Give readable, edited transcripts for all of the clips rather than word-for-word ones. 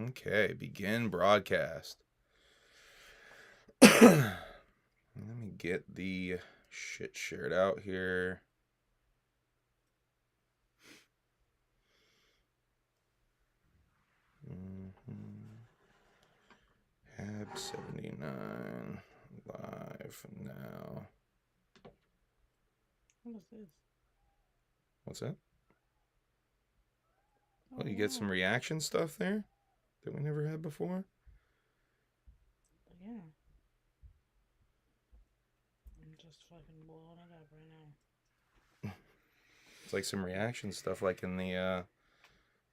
Okay, begin broadcast. Let me get the shit shared out here. HABS 79 live now. What is this? What's that? Oh, you get some reaction stuff there that we never had before? Yeah. I'm just fucking blowing it up right now. It's like some reaction stuff like in the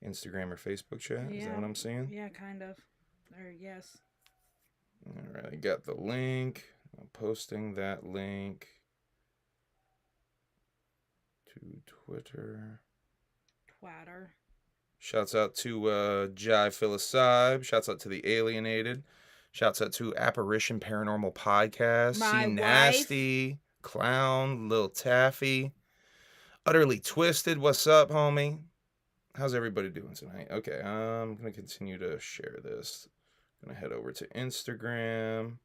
Instagram or Facebook chat. Yeah. Is that what I'm seeing? Yeah, kind of. Or yes. All right, I got the link. I'm posting that link to Twitter. Twatter. Shouts out to Jai Philosoph. Shouts out to the Alienated. Shouts out to Apparition Paranormal Podcast. My C Nasty. Clown. Lil Taffy. Utterly Twisted. What's up, homie? How's everybody doing tonight? Okay, I'm going to continue to share this. I'm going to head over to Instagram.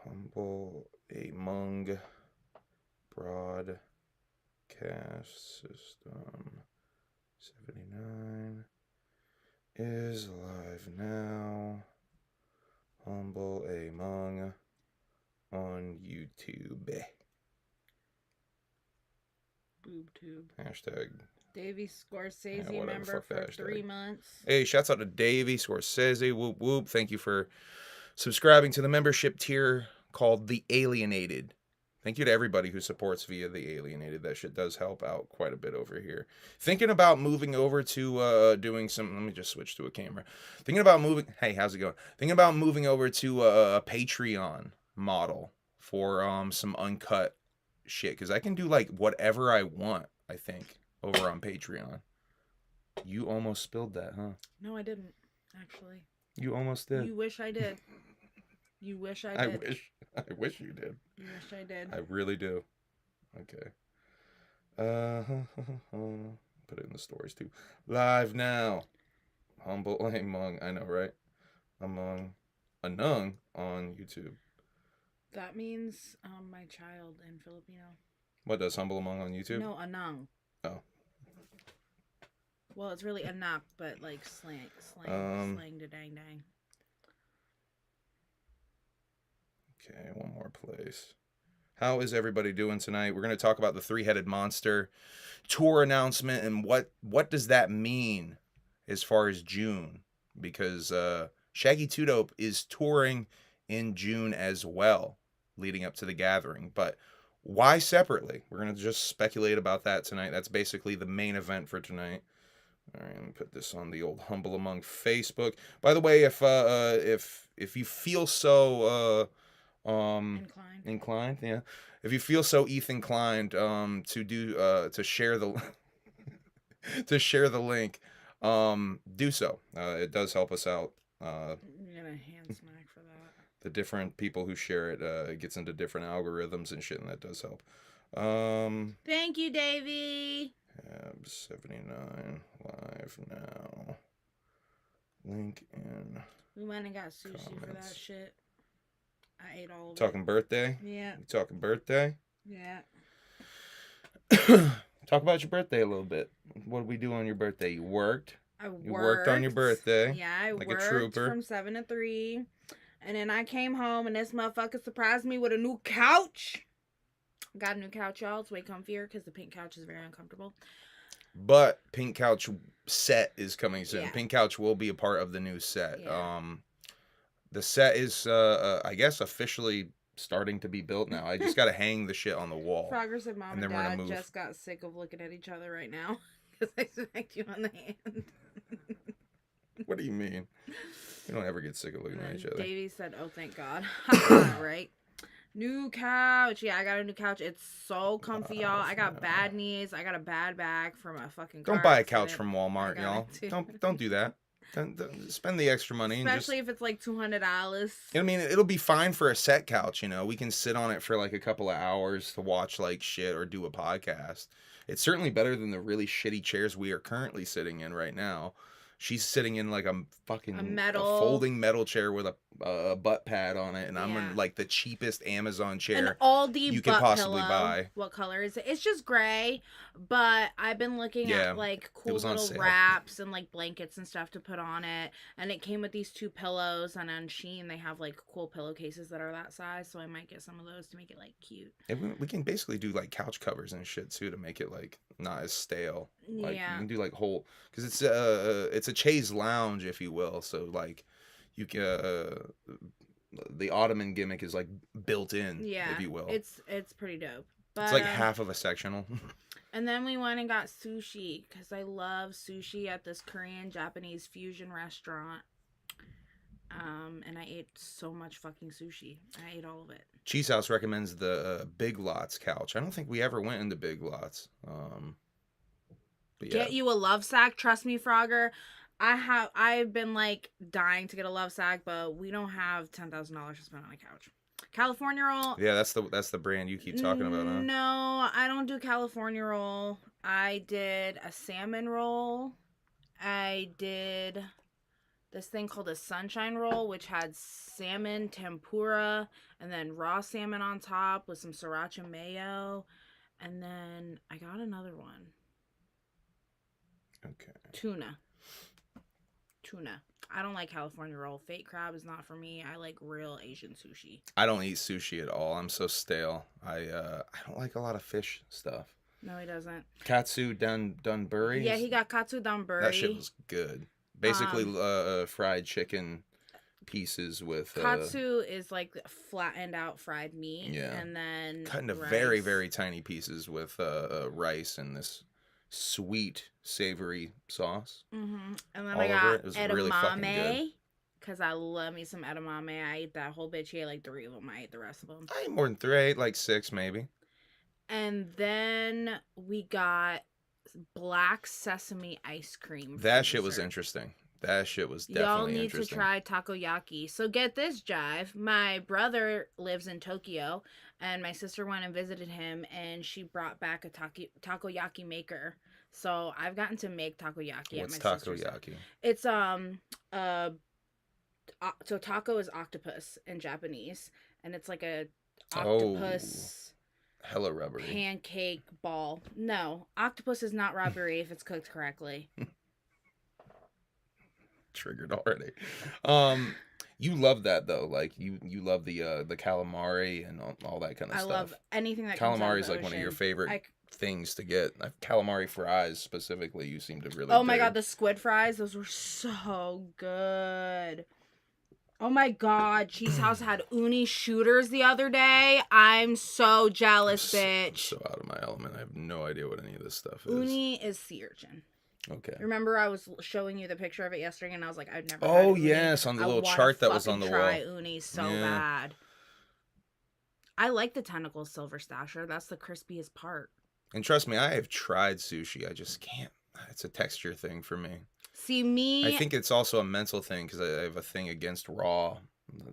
Humble Among Broadcast System 79 is live now. Humble Among on YouTube. BoobTube. Hashtag. Davey Scorsese Yeah, member for hashtag. 3 months. Hey, shouts out to Davey Scorsese. Whoop whoop. Thank you for subscribing to the membership tier called The Alienated. Thank you to everybody who supports via The Alienated. That shit does help out quite a bit over here. Thinking about moving over to doing some... Let me just switch to a camera. Thinking about moving... Hey, how's it going? Thinking about moving over to a Patreon model for some uncut shit. Because I can do like whatever I want, I think, over on Patreon. You almost spilled that, huh? No, I didn't, actually. You almost did. You wish I did. You wish I did. I wish you did. You wish I did. I really do. Okay. Put it in the stories too. Live now. Humble Among. I know, right? Among Anung on YouTube. That means my child in Filipino. What does Humble Among on YouTube? No, anang. Oh. Well, it's really anak, but like slang to dang dang. Okay, one more place. How is everybody doing tonight? We're going to talk about the Three-Headed Monster tour announcement and what does that mean as far as June? Because Shaggy 2 Dope is touring in June as well, leading up to the gathering. But why separately? We're going to just speculate about that tonight. That's basically the main event for tonight. All right, let me put this on the old Humble Among Facebook. By the way, if you feel so inclined, yeah. If you feel so inclined to do to share the to share the link, do so. It does help us out. I'm gonna hand smack for that. The different people who share it, it gets into different algorithms and shit, and that does help. Thank you, Davey. HABS 79 live now. Link in. We went and got sushi comments. for that shit. I ate all of Talking birthday? Yeah. You talking birthday? Yeah. Talk about your birthday a little bit. What did we do on your birthday? You worked? You worked on your birthday. Yeah, I like worked a trooper. from 7 to 3. And then I came home and this motherfucker surprised me with a new couch. Got a new couch, y'all. It's way comfier because the pink couch is very uncomfortable. But Pink Couch set is coming soon. Yeah. Pink Couch will be a part of the new set. Yeah. The set is, I guess, officially starting to be built now. I just got to hang the shit on the wall. Frogger said mom and and then we're dad gonna move. just got sick of looking at each other right now because I smacked you on the hand. What do you mean? We don't ever get sick of looking at each other. Davey said, oh, thank God. Right? New couch. Yeah, I got a new couch. It's so comfy, y'all. I got bad knees. I got a bad back from a fucking car Don't buy a accident. couch from Walmart, y'all. Don't do that. Don't spend the extra money. Especially if it's like $200. I mean, it'll be fine for a set couch, you know. We can sit on it for like a couple of hours to watch like shit or do a podcast. It's certainly better than the really shitty chairs we are currently sitting in right now. She's sitting in like a fucking metal folding metal chair with a butt pad on it, and I'm Yeah. in like the cheapest Amazon an chair Aldi you could butt possibly pillow. buy. What color is it? It's just gray, but I've been looking Yeah, at like it cool was on little sale. wraps and like blankets and stuff to put on it. And it came with these 2 pillows, and on Shein they have like cool pillowcases that are that size, so I might get some of those to make it like cute. And we can basically do like couch covers and shit too to make it like not as stale. Like you Yeah. can do like whole, because it's a chaise lounge, if you will. So like you can the ottoman gimmick is like built in, Yeah. if you will. It's pretty dope. But It's like half of a sectional. and then we went and got sushi because I love sushi at this Korean Japanese fusion restaurant. And I ate so much fucking sushi. I ate all of it. Cheese House recommends the Big Lots couch. I don't think we ever went into Big Lots. But yeah. Get you a love sack. Trust me, Frogger. I've been like dying to get a love sack, but we don't have $10,000 to spend on a couch. California roll. Yeah, that's the brand you keep talking about, huh? No, I don't do California roll. I did a salmon roll. I did this thing called a sunshine roll, which had salmon tempura and then raw salmon on top with some sriracha mayo. And then I got another one. Okay. Tuna. I don't like California roll. Fake crab is not for me. I like real Asian sushi. I don't eat sushi at all. I'm so stale. I don't like a lot of fish stuff. No, he doesn't. Katsu Dunbury. Yeah, he got katsu donburi. That shit was good. Basically, fried chicken pieces with katsu is like flattened out fried meat. Yeah. And then cut into rice. very, very tiny pieces with rice and this sweet, savory sauce. Mm-hmm. And then all I over got it. It was really fucking good. edamame. Because I love me some edamame. I ate that whole bitch. He ate like 3 of them. I ate the rest of them. I ate more than 3. I ate like 6 maybe. And then we got black sesame ice cream. That shit was interesting. That shit was definitely interesting. Y'all need to try takoyaki. So get this, Jive. My brother lives in Tokyo, and my sister went and visited him, and she brought back a takoyaki maker. So I've gotten to make takoyaki. What's at my sister's house. takoyaki? It's so taco is octopus in Japanese, and it's like a octopus hella rubbery pancake ball. No, octopus is not rubbery if it's cooked correctly. Triggered already. You love that though. Like you love the calamari and all that kind of stuff. I love anything that calamari comes out of is the like one of your ocean. favorite things to get. Calamari fries specifically, you seem to really. Oh my dig. god, the squid fries, those were so good. Oh my god, Cheese House had uni shooters the other day. I'm so jealous, bitch. I'm so out of my element. I have no idea what any of this stuff is. Uni is sea urchin. Okay. Remember, I was showing you the picture of it yesterday, and I was like, I've never. Oh had uni. yes, on the little chart that was on the wall. I try uni so bad. I like the tentacle silver stasher. That's the crispiest part. And trust me, I have tried sushi. I just can't. It's a texture thing for me. See me. I think it's also a mental thing because I have a thing against raw,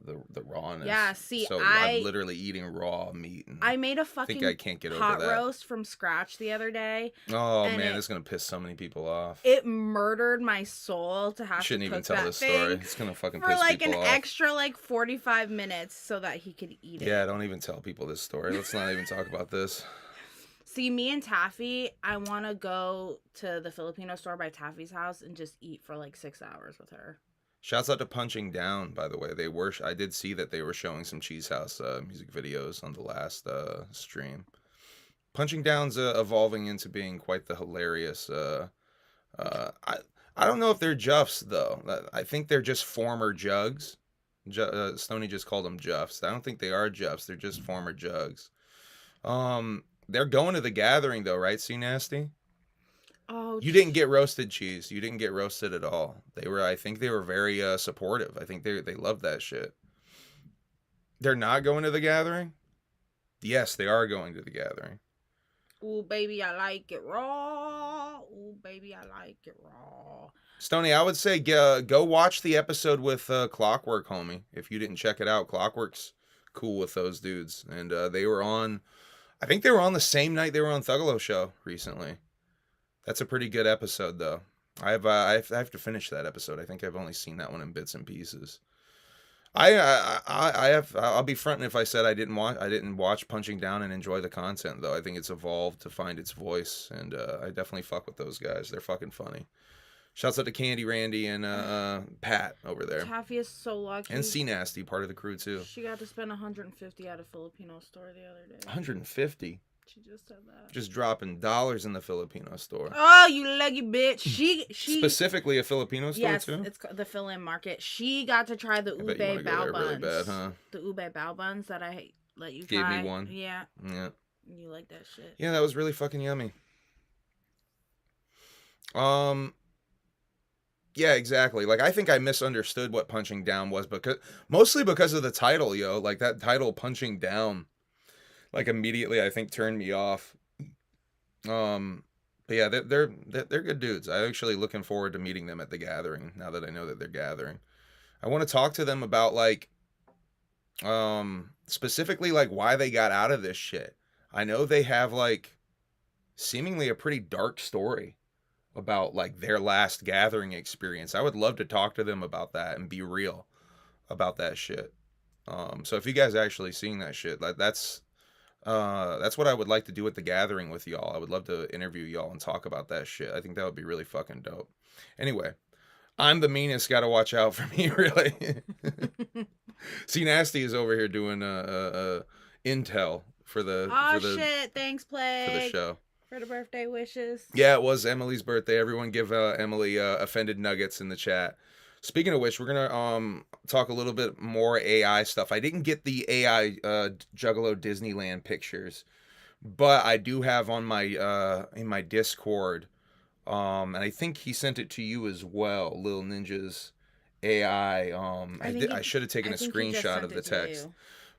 the rawness. Yeah. See, so I'm literally eating raw meat. And I made a fucking I can't get over pot that. roast from scratch the other day. Oh man, this is gonna piss so many people off. It murdered my soul to have Shouldn't to even cook tell that this thing story. It's gonna fucking for piss like people an off. extra like 45 minutes so that he could eat it. Yeah, don't even tell people this story. Let's not even talk about this. See, me and Taffy, I want to go to the Filipino store by Taffy's house and just eat for like 6 hours with her. Shouts out to Punching Down, by the way. I did see that they were showing some Cheese House music videos on the last stream. Punching Down's evolving into being quite the hilarious. I don't know if they're Juffs though. I think they're just former Jugs. Stoney just called them Juffs. I don't think they are Juffs. They're just former Jugs. They're going to the gathering though, right? See Nasty? Oh, you didn't get roasted, Cheese. You didn't get roasted at all. I think they were very supportive. I think they loved that shit. They're not going to the gathering? Yes, they are going to the gathering. Ooh, baby, I like it raw. Ooh, baby, I like it raw. Stoney, I would say go watch the episode with Clockwork, homie. If you didn't check it out, Clockwork's cool with those dudes. And they were on, I think they were on the same night they were on Juggalo show recently. That's a pretty good episode, though. I have to finish that episode. I think I've only seen that one in bits and pieces. I'll be fronting if I said I didn't watch Punching Down and enjoy the content though. I think it's evolved to find its voice, and I definitely fuck with those guys. They're fucking funny. Shouts out to Candy Randy and Pat over there. Taffy is so lucky. And C Nasty, part of the crew too. She got to spend 150 at a Filipino store the other day. 150. She just said that. Just dropping dollars in the Filipino store. Oh, you leggy bitch! She specifically a Filipino store yes, too. It's the fill-in market. She got to try the ube bao buns. Really bad, huh? The ube bao buns that I let you try. Gave me one. Yeah. Yeah. You like that shit? Yeah, that was really fucking yummy. Yeah, exactly. Like, I think I misunderstood what Punching Down was, mostly because of the title, yo. Like, that title, Punching Down, like, immediately I think turned me off. But yeah, they're good dudes. I'm actually looking forward to meeting them at the gathering now that I know that they're gathering. I want to talk to them about, like, specifically, like, why they got out of this shit. I know they have, like, seemingly a pretty dark story about, like, their last gathering experience. I would love to talk to them about that and be real about that shit. So if you guys actually seen that shit, that's what I would like to do at the gathering with y'all. I would love to interview y'all and talk about that shit. I think that would be really fucking dope. Anyway, I'm the meanest. Got to watch out for me, really. See, Nasty is over here doing intel for the shit. Thanks, Plague, for the show. For the birthday wishes. Yeah, it was Emily's birthday. Everyone give Emily offended nuggets in the chat. Speaking of which, we're gonna talk a little bit more AI stuff. I didn't get the AI Juggalo Disneyland pictures, but I do have on my in my Discord, and I think he sent it to you as well, Lil Ninja's AI. I should have taken a screenshot of the text,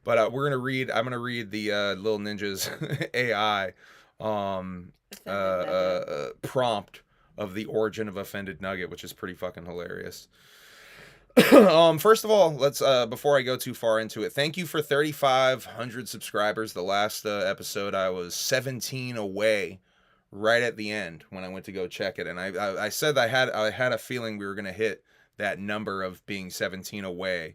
but I'm gonna read the Lil Ninja's AI prompt of the origin of Offended Nugget, which is pretty fucking hilarious. First of all, let's before I go too far into it, thank you for 3,500 subscribers. The last episode, I was 17 away right at the end when I went to go check it, and I said I had a feeling we were gonna hit that number of being 17 away,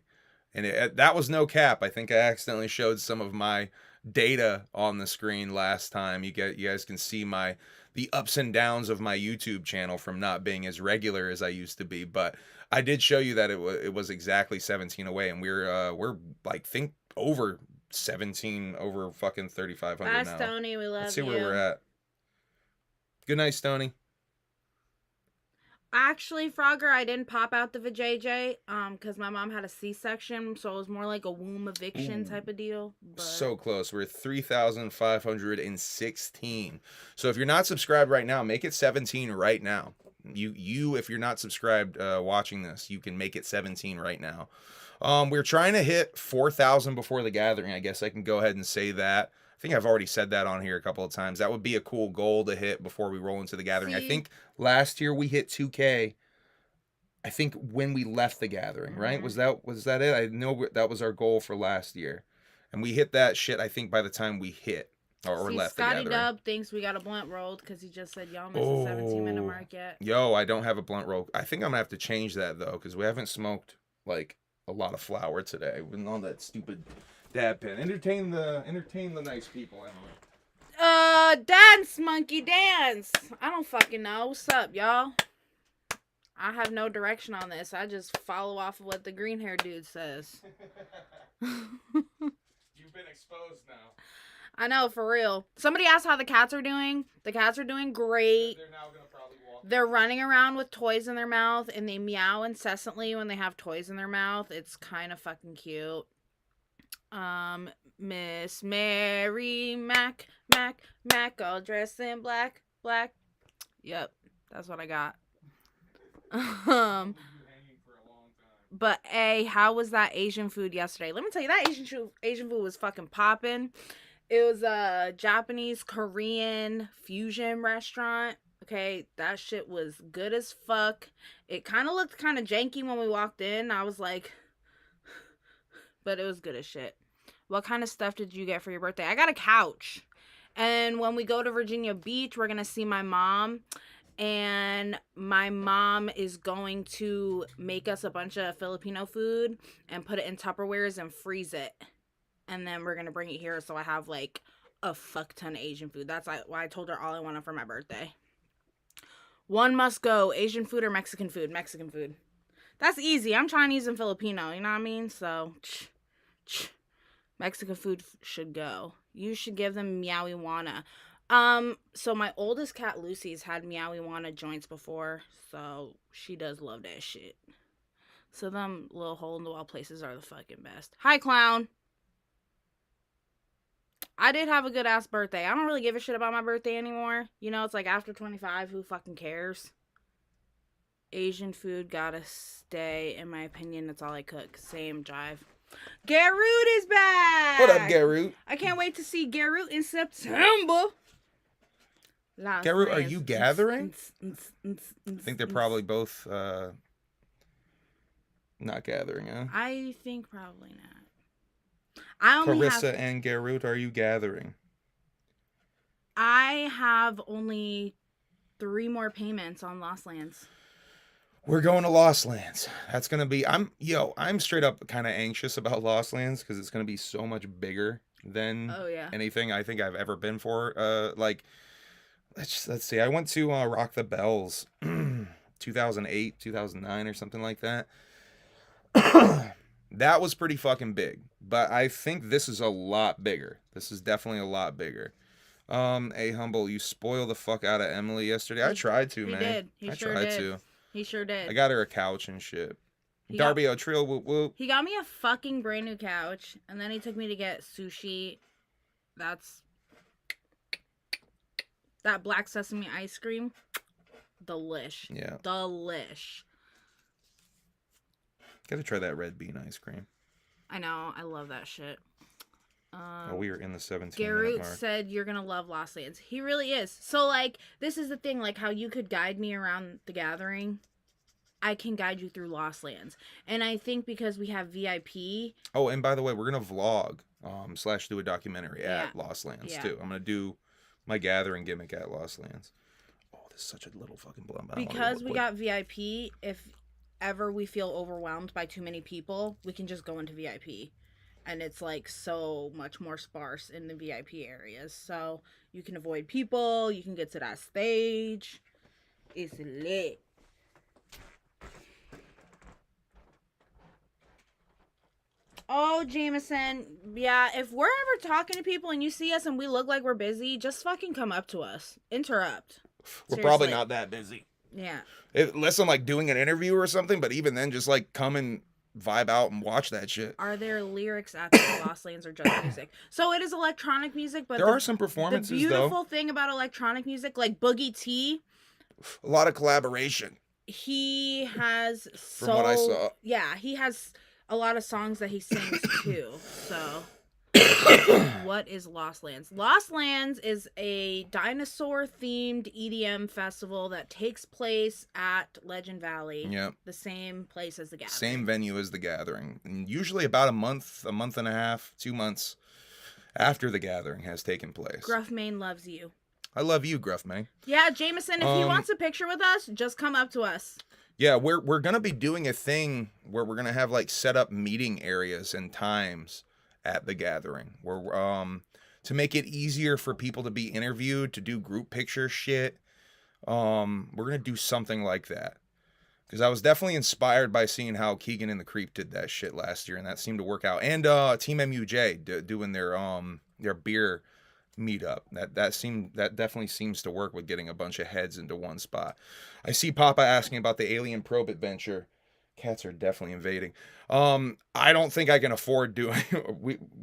and that was no cap. I think I accidentally showed some of my data on the screen last time. You guys can see the ups and downs of my YouTube channel from not being as regular as I used to be, but I did show you that it was exactly 17 away, and we're like think over 17 over fucking 3,500 now. Bye, Stoney, we love you. Let's see where we're at. Good night, Stoney. Actually, Frogger, I didn't pop out the vajayjay, because my mom had a C-section, so it was more like a womb eviction type of deal. But... so close. We're at 3,516. So if you're not subscribed right now, make it 17 right now. You, if you're not subscribed, watching this, you can make it 17 right now. We're trying to hit 4,000 before the gathering. I guess I can go ahead and say that. I think I've already said that on here a couple of times. That would be a cool goal to hit before we roll into the gathering. I think last year we hit 2K. I think when we left the gathering, right? Was that it? I know that was our goal for last year, and we hit that shit. I think by the time we hit or left the gathering. Scotty Dub thinks we got a blunt rolled because he just said y'all missed the 17-minute mark yet. Yo, I don't have a blunt roll. I think I'm gonna have to change that though because we haven't smoked like a lot of flour today. With all that stupid dab pen. Entertain the nice people, Emily. Dance, monkey, dance. I don't fucking know. What's up, y'all? I have no direction on this. I just follow off of what the green hair dude says. You've been exposed now. I know, for real. Somebody asked how the cats are doing. The cats are doing great. They're now gonna probably walk. They're running around with toys in their mouth, and they meow incessantly when they have toys in their mouth. It's kind of fucking cute. Miss Mary Mac, all dressed in black. Yep, that's what I got. But hey, how was that Asian food yesterday? Let me tell you, that Asian food was fucking popping. It was a Japanese Korean fusion restaurant. Okay, that shit was good as fuck. It kind of looked kind of janky when we walked in. I was like, but it was good as shit. What kind of stuff did you get for your birthday? I got a couch. And when we go to Virginia Beach, we're going to see my mom. And my mom is going to make us a bunch of Filipino food and put it in Tupperwares and freeze it. And then we're going to bring it here so I have like a fuck ton of Asian food. That's why I told her all I wanted for my birthday. One must go, Asian food or Mexican food? Mexican food. That's easy. I'm Chinese and Filipino, you know what I mean? So, Mexican food should go. You should give them Meowiwana. So my oldest cat Lucy's had Meowiwana joints before, so she does love that shit. So them little hole in the wall places are the fucking best. Hi, clown. I did have a good ass birthday. I don't really give a shit about my birthday anymore. You know, it's like after 25, who fucking cares? Asian food gotta stay. In my opinion, that's all I cook. Same jive. Garrett is back! What up, Garrett? I can't wait to see Garrett in September. Garrett, are you gathering? I think they're probably both not gathering, huh? I think probably not. Carissa and Garrett, are you gathering? I have only 3 more payments on Lost Lands. We're going to Lost Lands. That's gonna be. I'm straight up kind of anxious about Lost Lands because it's gonna be so much bigger than anything I think I've ever been for. Let's see. I went to Rock the Bells, 2008, 2009, or something like that. That was pretty fucking big, but I think this is a lot bigger. This is definitely a lot bigger. Humble, you spoiled the fuck out of Emily yesterday. I tried to, man. Did. He tried to. He sure did. I got her a couch and shit. Darby O'Trill, whoop whoop. He got me a fucking brand new couch, and then he took me to get sushi. That black sesame ice cream. Delish. Yeah. Delish. Gotta try that red bean ice cream. I know. I love that shit. We are in the 17-minute Garrett mark. said you're gonna love Lost Lands. He really is. So, like, this is the thing. Like, how you could guide me around the gathering. I can guide you through Lost Lands. And I think because we have VIP. Oh, and by the way, we're gonna vlog / do a documentary at Lost Lands too. I'm gonna do my gathering gimmick at Lost Lands. Oh, this is such a little fucking blunt. Because we got VIP, if ever we feel overwhelmed by too many people, we can just go into VIP. And it's like so much more sparse in the VIP areas. So you can avoid people, you can get to that stage. It's lit. Oh, Jameson. Yeah, if we're ever talking to people and you see us and we look like we're busy, just fucking come up to us. Interrupt. We're probably not that busy. Yeah. Unless I'm like doing an interview or something, but even then, just like come and vibe out and watch that shit. Are there lyrics at the Lost Lands or just music? So it is electronic music, but there are some performances. The beautiful thing about electronic music, like Boogie T, a lot of collaboration. He has from what I saw. Yeah, he has a lot of songs that he sings too. So what is Lost Lands? Lost Lands is a dinosaur-themed EDM festival that takes place at Legend Valley. Yep. The same place as the Gathering. Same venue as the Gathering. And usually about a month and a half, 2 months after the Gathering has taken place. Gruff Main loves you. I love you, Gruff Main. Yeah, Jameson, if he wants a picture with us, just come up to us. Yeah, we're going to be doing a thing where we're going to have like set up meeting areas and times at the Gathering, where to make it easier for people to be interviewed, to do group picture shit. We're gonna do something like that, because I was definitely inspired by seeing how Keegan and the Creep did that shit last year, and that seemed to work out. And Team MUJ doing their beer meetup, that definitely seems to work with getting a bunch of heads into one spot. I see Papa asking about the alien probe adventure. Cats are definitely invading. I don't think I can afford doing.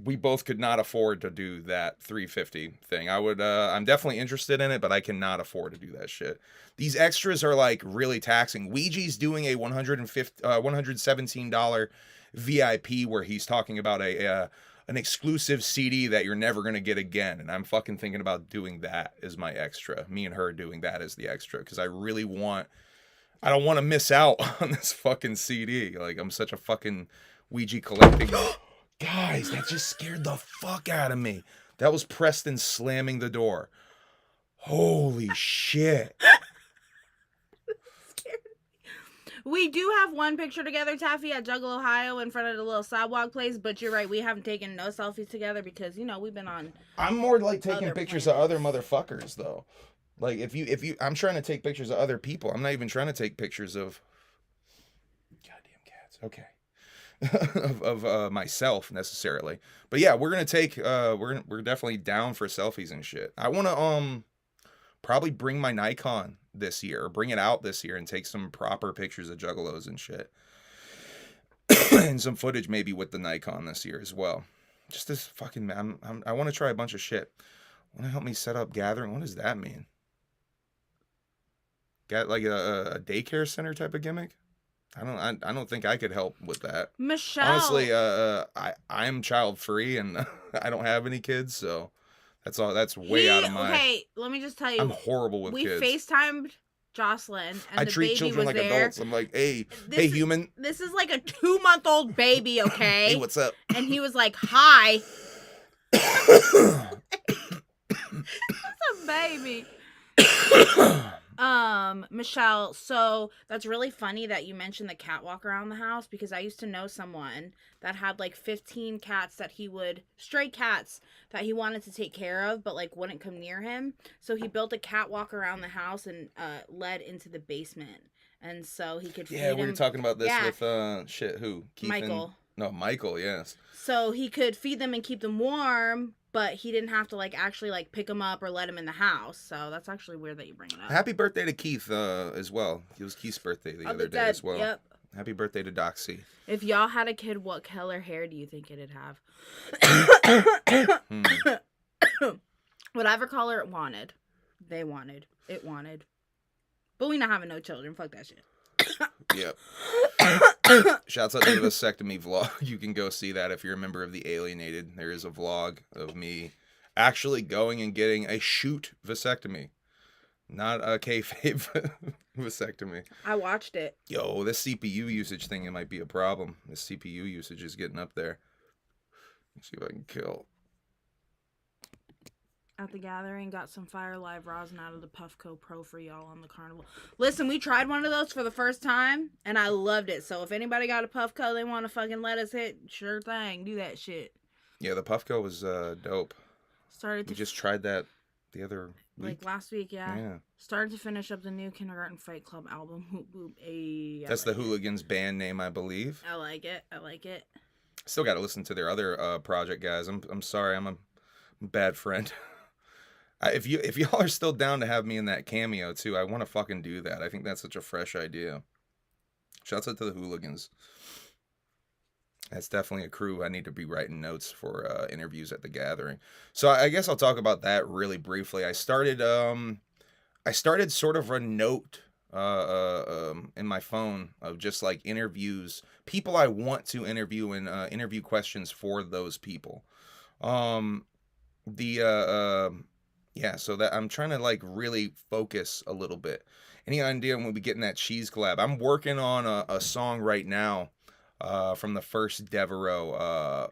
we both could not afford to do that 350 thing. I'm definitely interested in it, but I cannot afford to do that shit. These extras are like really taxing. Ouija's doing a $117 VIP where he's talking about an exclusive CD that you're never gonna get again, and I'm fucking thinking about doing that as my extra. Me and her doing that as the extra, because I don't want to miss out on this fucking CD. Like, I'm such a fucking Ouija collecting. Guys, that just scared the fuck out of me. That was Preston slamming the door. Holy shit. We do have one picture together, Taffy, at Juggalo, Ohio, in front of the little sidewalk place. But you're right, we haven't taken no selfies together because we've been on. I'm more like taking Other pictures planets. of other motherfuckers though. Like if you, I'm trying to take pictures of other people. I'm not even trying to take pictures of. Goddamn cats. Okay. of myself necessarily, but yeah, we're gonna take we're definitely down for selfies and shit. I want to probably bring my Nikon this year, or bring it out this year, and take some proper pictures of Juggalos and shit, and some footage maybe with the Nikon this year as well. Just this fucking I want to try a bunch of shit. Want to help me set up gathering? What does that mean? Got like a daycare center type of gimmick? I don't think I could help with that. Michelle. Honestly, I'm child free and I don't have any kids, so that's way out of my. Okay, let me just tell you. I'm horrible with kids. We FaceTimed Jocelyn, and I the treat baby children was like there. adults. I'm like, hey, human. This is like a 2-month-old baby, okay? Hey, what's up? And he was like, hi. That's a baby. Michelle, so that's really funny that you mentioned the catwalk around the house, because I used to know someone that had like 15 cats that stray cats that he wanted to take care of, but like wouldn't come near him. So he built a catwalk around the house and led into the basement. And so he could feed Yeah, we were him. talking about this Yeah. with who? Keith Michael. Michael, yes. So he could feed them and keep them warm, but he didn't have to like actually like pick them up or let them in the house. So that's actually weird that you bring it up. Happy birthday to Keith as well. It was Keith's birthday the other day as well. Yep. Happy birthday to Doxy. If y'all had a kid, what color hair do you think it'd have? Whatever color it wanted. They wanted. It wanted. But we not having no children. Fuck that shit. Yep. Shouts out to the vasectomy vlog. You can go see that if you're a member of the Alienated. There is a vlog of me actually going and getting a shoot vasectomy. Not a kayfabe vasectomy. I watched it. Yo, this CPU usage thing, it might be a problem. This CPU usage is getting up there. Let's see if I can kill. At the gathering, got some Fire Live rosin out of the Puffco Pro for y'all on the carnival. Listen, we tried one of those for the first time, and I loved it. So if anybody got a Puffco they want to fucking let us hit, sure thing, do that shit. Yeah, the Puffco was dope. We just tried that the other week. Like last week, yeah. Started to finish up the new Kindergarten Fight Club album. Hoop, hoop, That's the Hooligans band name, I believe. I like it. Still got to listen to their other project, guys. I'm sorry, I'm a bad friend. If y'all are still down to have me in that cameo too, I want to fucking do that. I think that's such a fresh idea. Shouts out to the Hooligans. That's definitely a crew I need to be writing notes for interviews at the gathering. So I guess I'll talk about that really briefly. I started sort of a note in my phone of just like interviews, people I want to interview, and interview questions for those people. Yeah, so that I'm trying to like really focus a little bit. Any idea when we get in that cheese collab? I'm working on a song right now from the first Devereaux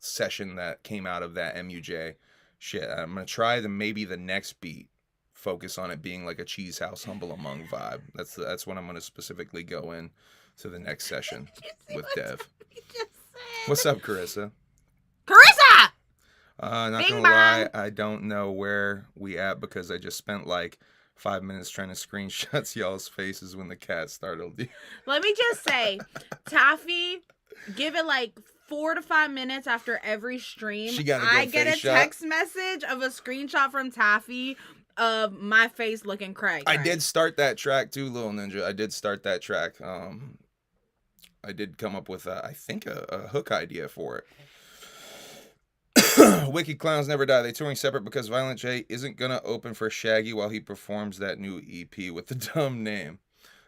session that came out of that MUJ shit. I'm gonna try maybe the next beat focus on it being like a Cheese House Humble Among vibe. That's when I'm gonna specifically go in to the next session with Dev. What's up, Carissa? Carissa! Not Bing gonna bong. lie, I don't know where we at because I just spent like 5 minutes trying to screenshot y'all's faces when the cat startled. Let me just say, Taffy, give it like 4 to 5 minutes after every stream. I get a text message of a screenshot from Taffy of my face looking cray. I did start that track too, Lil Ninja. I did start that track. I did come up with I think a hook idea for it. Wicked Clowns Never Die. They touring separate because Violent J isn't gonna open for Shaggy while he performs that new EP with the dumb name.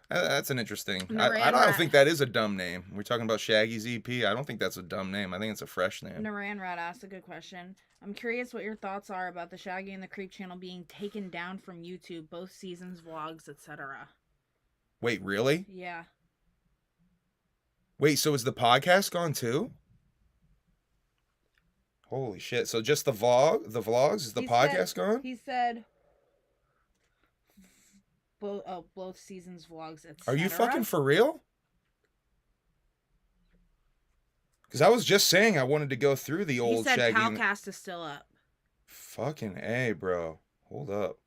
That's an interesting. I don't think that is a dumb name. We're talking about Shaggy's EP. I don't think that's a dumb name. I think it's a fresh name. Naran Rat asked a good question. I'm curious what your thoughts are about the Shaggy and the Creep channel being taken down from YouTube, both seasons, vlogs, etc. Wait, really? Yeah. Wait, so is the podcast gone too? Holy shit. So just the vlogs? Is the podcast gone? He said both seasons vlogs, etc. Are you fucking for real? Because I was just saying I wanted to go through the He old said Shaggy. Pilecast is still up. Fucking A, bro. Hold up.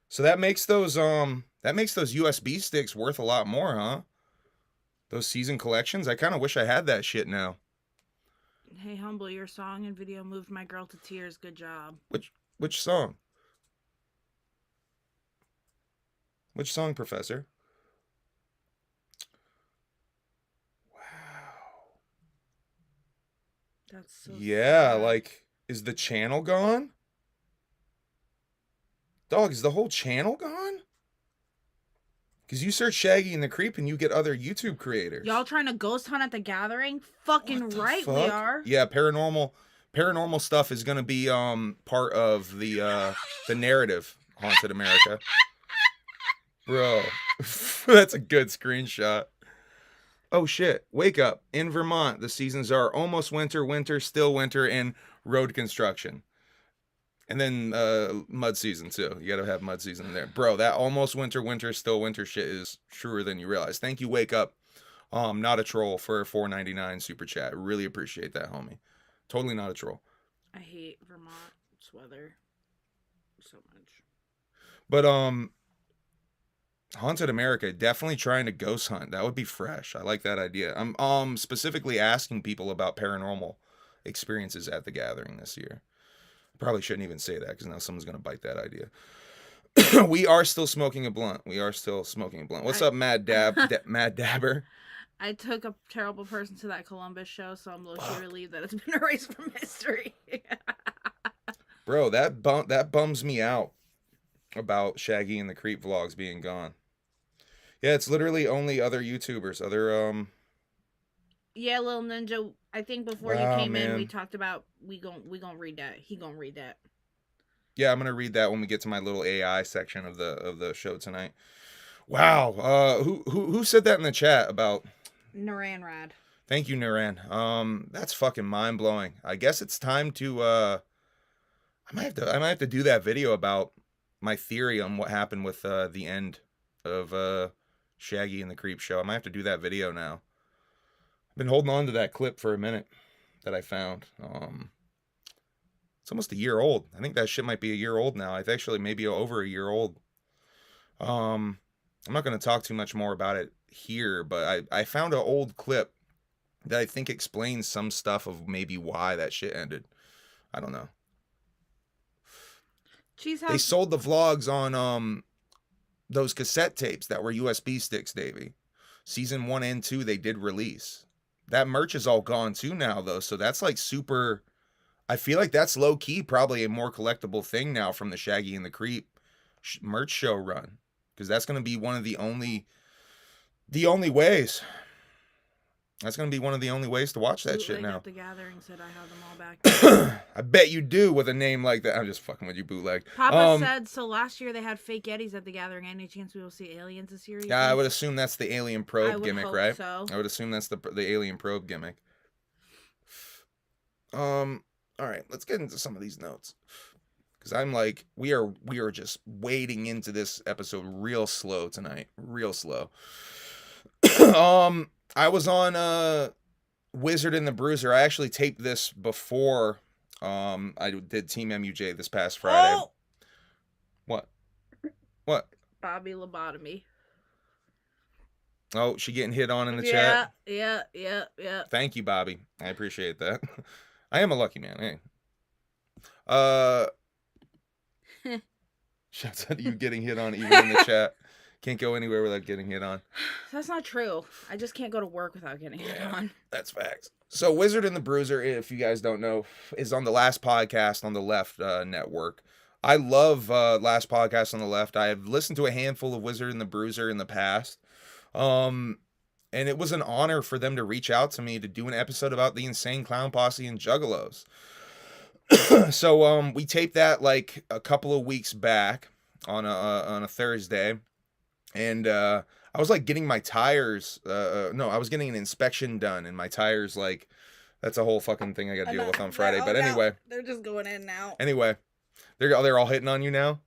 So that makes those USB sticks worth a lot more, huh? Those season collections. I kind of wish I had that shit now. Hey, Humble, your song and video moved my girl to tears. Good job. Which song? Which song, Professor? Wow. That's so Yeah, sad. like, is the channel gone? Dog, is the whole channel gone? Because you search Shaggy and the Creep and you get other YouTube creators. Y'all trying to ghost hunt at the gathering? What Fucking the right fuck? we are. Yeah, paranormal stuff is gonna be part of the narrative, Haunted America. Bro, that's a good screenshot. Oh shit, wake up. In Vermont, the seasons are almost winter, winter, still winter, and road construction. And then mud season too. You gotta have mud season in there. Bro, that almost winter, winter, still winter shit is truer than you realize. Thank you, Wake Up. Not a troll for $4.99 super chat. Really appreciate that, homie. Totally not a troll. I hate Vermont's weather so much. But Haunted America, definitely trying to ghost hunt. That would be fresh. I like that idea. I'm specifically asking people about paranormal experiences at the gathering this year. Probably shouldn't even say that because now someone's gonna bite that idea. We are still smoking a blunt. What's up, Mad Dabber? I took a terrible person to that Columbus show, so I'm low-key relieved that it's been erased from history. Bro, that bums me out about Shaggy and the Creep vlogs being gone. Yeah, it's literally only other YouTubers, Yeah, Lil Ninja. I think before Wow, you came in, man. we talked about we gon' read that. He gonna read that. Yeah, I'm gonna read that when we get to my little AI section of the show tonight. Wow. Who said that in the chat about Naranrad. Thank you, Naran. That's fucking mind blowing. I guess it's time to I might have to do that video about my theory on what happened with the end of Shaggy and the Creep show. I might have to do that video now. I've been holding on to that clip for a minute that I found. It's almost a year old. I think that shit might be a year old now. It's actually maybe over a year old. I'm not going to talk too much more about it here, but I found an old clip that I think explains some stuff of maybe why that shit ended. I don't know. They sold the vlogs on those cassette tapes that were USB sticks, Davey. Season 1 and 2 they did release. That merch is all gone too now though, so that's like super. I feel like that's low key probably a more collectible thing now from the Shaggy and the Creep merch show run, because that's going to be one of the only ways. That's going to be one of the only ways to watch that shit now. At the gathering said I have them all back. I bet you do with a name like that. I'm just fucking with you, bootleg. Papa said, so last year they had fake Yetis at the gathering. Any chance we will see aliens this year? Yeah, I would assume that's the alien probe gimmick, right? So. I would assume that's the alien probe gimmick. All right, let's get into some of these notes. Because I'm like, we are just wading into this episode real slow tonight. Real slow. I was on Wizard and the Bruiser. I actually taped this before I did Team MUJ this past Friday. Oh! What? Bobby lobotomy. Oh, she getting hit on in the chat? Yeah. Thank you, Bobby. I appreciate that. I am a lucky man. Hey. Shouts out to you getting hit on even in the chat. Can't go anywhere without getting hit on. That's not true. I just can't go to work without getting hit on. That's facts. So Wizard and the Bruiser, if you guys don't know, is on the Last Podcast on the Left network. I love Last Podcast on the Left. I have listened to a handful of Wizard and the Bruiser in the past. And it was an honor for them to reach out to me to do an episode about the Insane Clown Posse and Juggalos. So we taped that like a couple of weeks back on a Thursday, and I was like getting my tires. No, I was getting an inspection done, and my tires, like, that's a whole fucking thing I got to deal with on Friday. But anyway, they're just going in now. Anyway, they're all hitting on you now.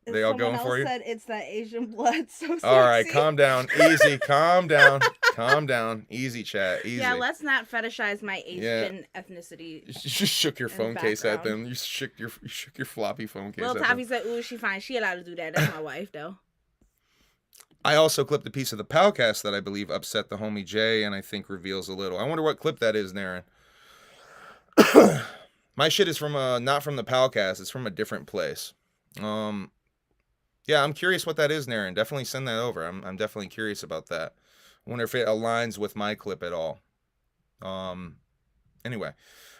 They all Someone going else for you? said it's that Asian blood. So sexy. All right, calm down. Easy. Calm down. Calm down. Easy, chat. Easy. Yeah, let's not fetishize my Asian ethnicity. You just shook your in phone the case at background. them. You shook your floppy phone case Lil at Taffy them. said, "Ooh, she fine. She allowed to do that. That's my wife, though." I also clipped a piece of the Pilecast that I believe upset the homie Jay, and I think reveals a little. I wonder what clip that is, Naren. My shit is from not from the Pilecast. It's from a different place. Yeah, I'm curious what that is, Naren. Definitely send that over. I'm definitely curious about that. I wonder if it aligns with my clip at all. Anyway.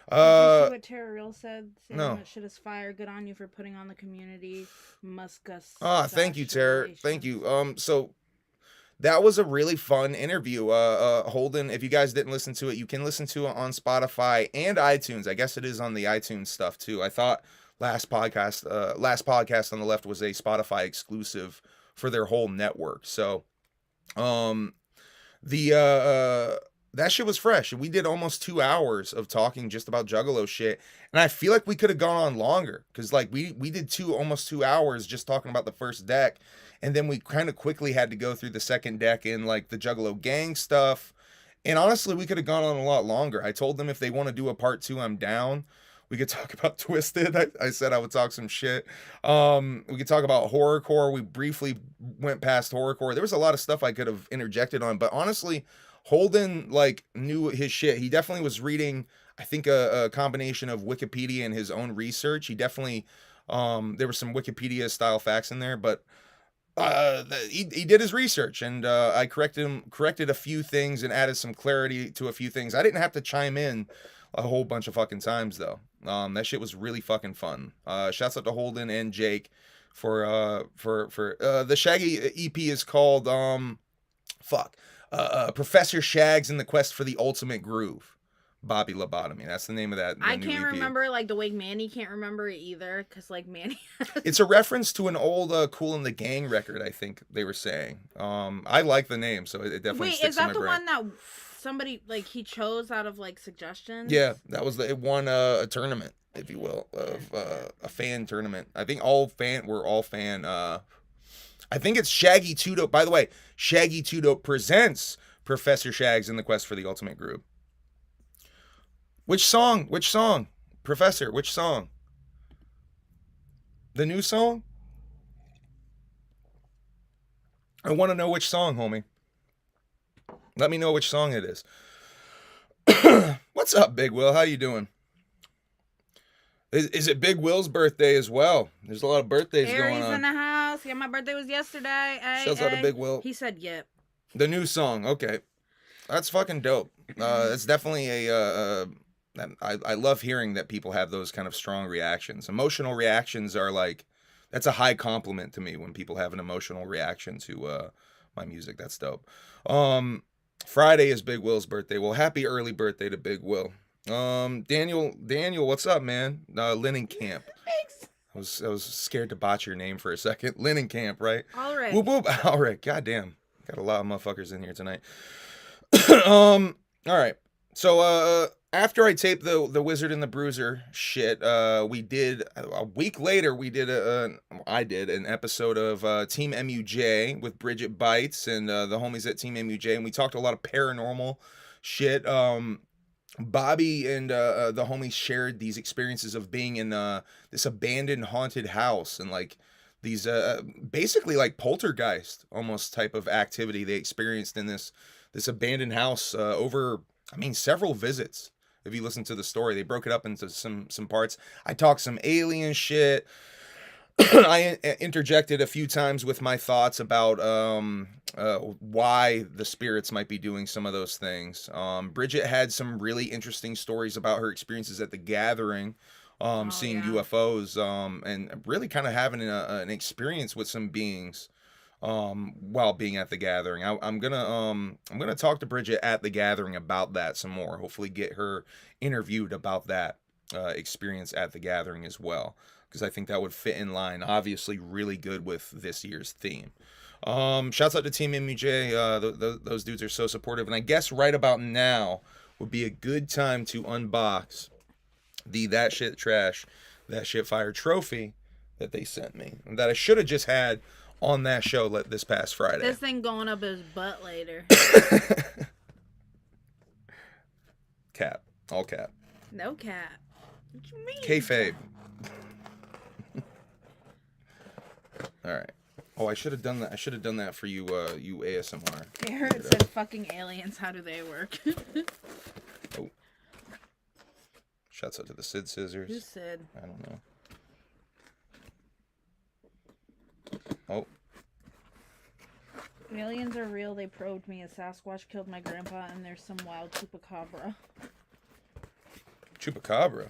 Did you see what Tara Real said? Saying No. that shit is fire. Good on you for putting on the community. Muscus. Thank you, Tara. Thank you. So that was a really fun interview. Holden, if you guys didn't listen to it, you can listen to it on Spotify and iTunes. I guess it is on the iTunes stuff too. I thought last podcast on the left was a Spotify exclusive for their whole network. So, that shit was fresh. We did almost 2 hours of talking just about Juggalo shit, and I feel like we could have gone on longer because like we did almost 2 hours just talking about the first deck, and then we kind of quickly had to go through the second deck and like the Juggalo gang stuff. And honestly, we could have gone on a lot longer. I told them if they want to do a part 2, I'm down. We could talk about Twisted. I said I would talk some shit. We could talk about horrorcore. We briefly went past horrorcore. There was a lot of stuff I could have interjected on, but honestly, Holden like knew his shit. He definitely was reading, I think, a combination of Wikipedia and his own research. He definitely, there were some Wikipedia style facts in there, but he did his research, and I corrected a few things and added some clarity to a few things. I didn't have to chime in a whole bunch of fucking times though. That shit was really fucking fun. Shouts out to Holden and Jake for the Shaggy EP is called Professor Shags in the Quest for the Ultimate Groove. Bobby Lobotomy. That's the name of that. I can't remember like the way Manny can't remember it either, because like Manny. It's a reference to an old Kool and the Gang record, I think they were saying. I like the name, so it definitely sticks in my brain. Wait, is that the one that somebody like he chose out of like suggestions? Yeah, that was it won a tournament, if you will, of a fan tournament. I think we're all fan. I think it's Shaggy 2 Dope. By the way, Shaggy 2 Dope presents Professor Shags in the Quest for the Ultimate Groove. Which song? Professor, which song? The new song? I want to know which song, homie. Let me know which song it is. What's up, Big Will? How you doing? Is it Big Will's birthday as well? There's a lot of birthdays going on. In the house. Yeah, my birthday was yesterday. Shouts out to Big Will. He said yep. The new song. Okay. That's fucking dope. It's definitely I love hearing that people have those kind of strong reactions. Emotional reactions are like, that's a high compliment to me when people have an emotional reaction to my music. That's dope. Friday is Big Will's birthday. Well, happy early birthday to Big Will. Daniel, what's up, man? Linen Camp. Thanks. I was scared to botch your name for a second. Linen Camp, right? All right. Whoop whoop. All right. Goddamn. Got a lot of motherfuckers in here tonight. All right. So after I taped the Wizard and the Bruiser shit, we did a week later. I did an episode of Team MUJ with Bridget Bites and the homies at Team MUJ, and we talked a lot of paranormal shit. Bobby and the homies shared these experiences of being in this abandoned haunted house and like these basically like poltergeist almost type of activity they experienced in this abandoned house over, I mean, several visits. If you listen to the story, they broke it up into some parts. I talked some alien shit. I interjected a few times with my thoughts about why the spirits might be doing some of those things. Bridget had some really interesting stories about her experiences at the gathering, seeing UFOs, and really kind of having an experience with some beings while being at the gathering. I'm gonna talk to Bridget at the gathering about that some more. Hopefully get her interviewed about that experience at the gathering as well, because I think that would fit in line, obviously really good with this year's theme. Shouts out to Team MUJ. Those dudes are so supportive, and I guess right about now would be a good time to unbox the That Shit Trash, That Shit Fire trophy that they sent me that I should have just had on that show this past Friday. This thing going up his butt later. Cap. All cap. No cap. What you mean? Kayfabe. All right. Oh, I should have done that. I should have done that for you, you ASMR. It said fucking aliens. How do they work? Oh. Shouts out to the Sid Scissors. Who said? I don't know. Oh. Aliens are real. They probed me. A Sasquatch killed my grandpa, and there's some wild chupacabra. Chupacabra.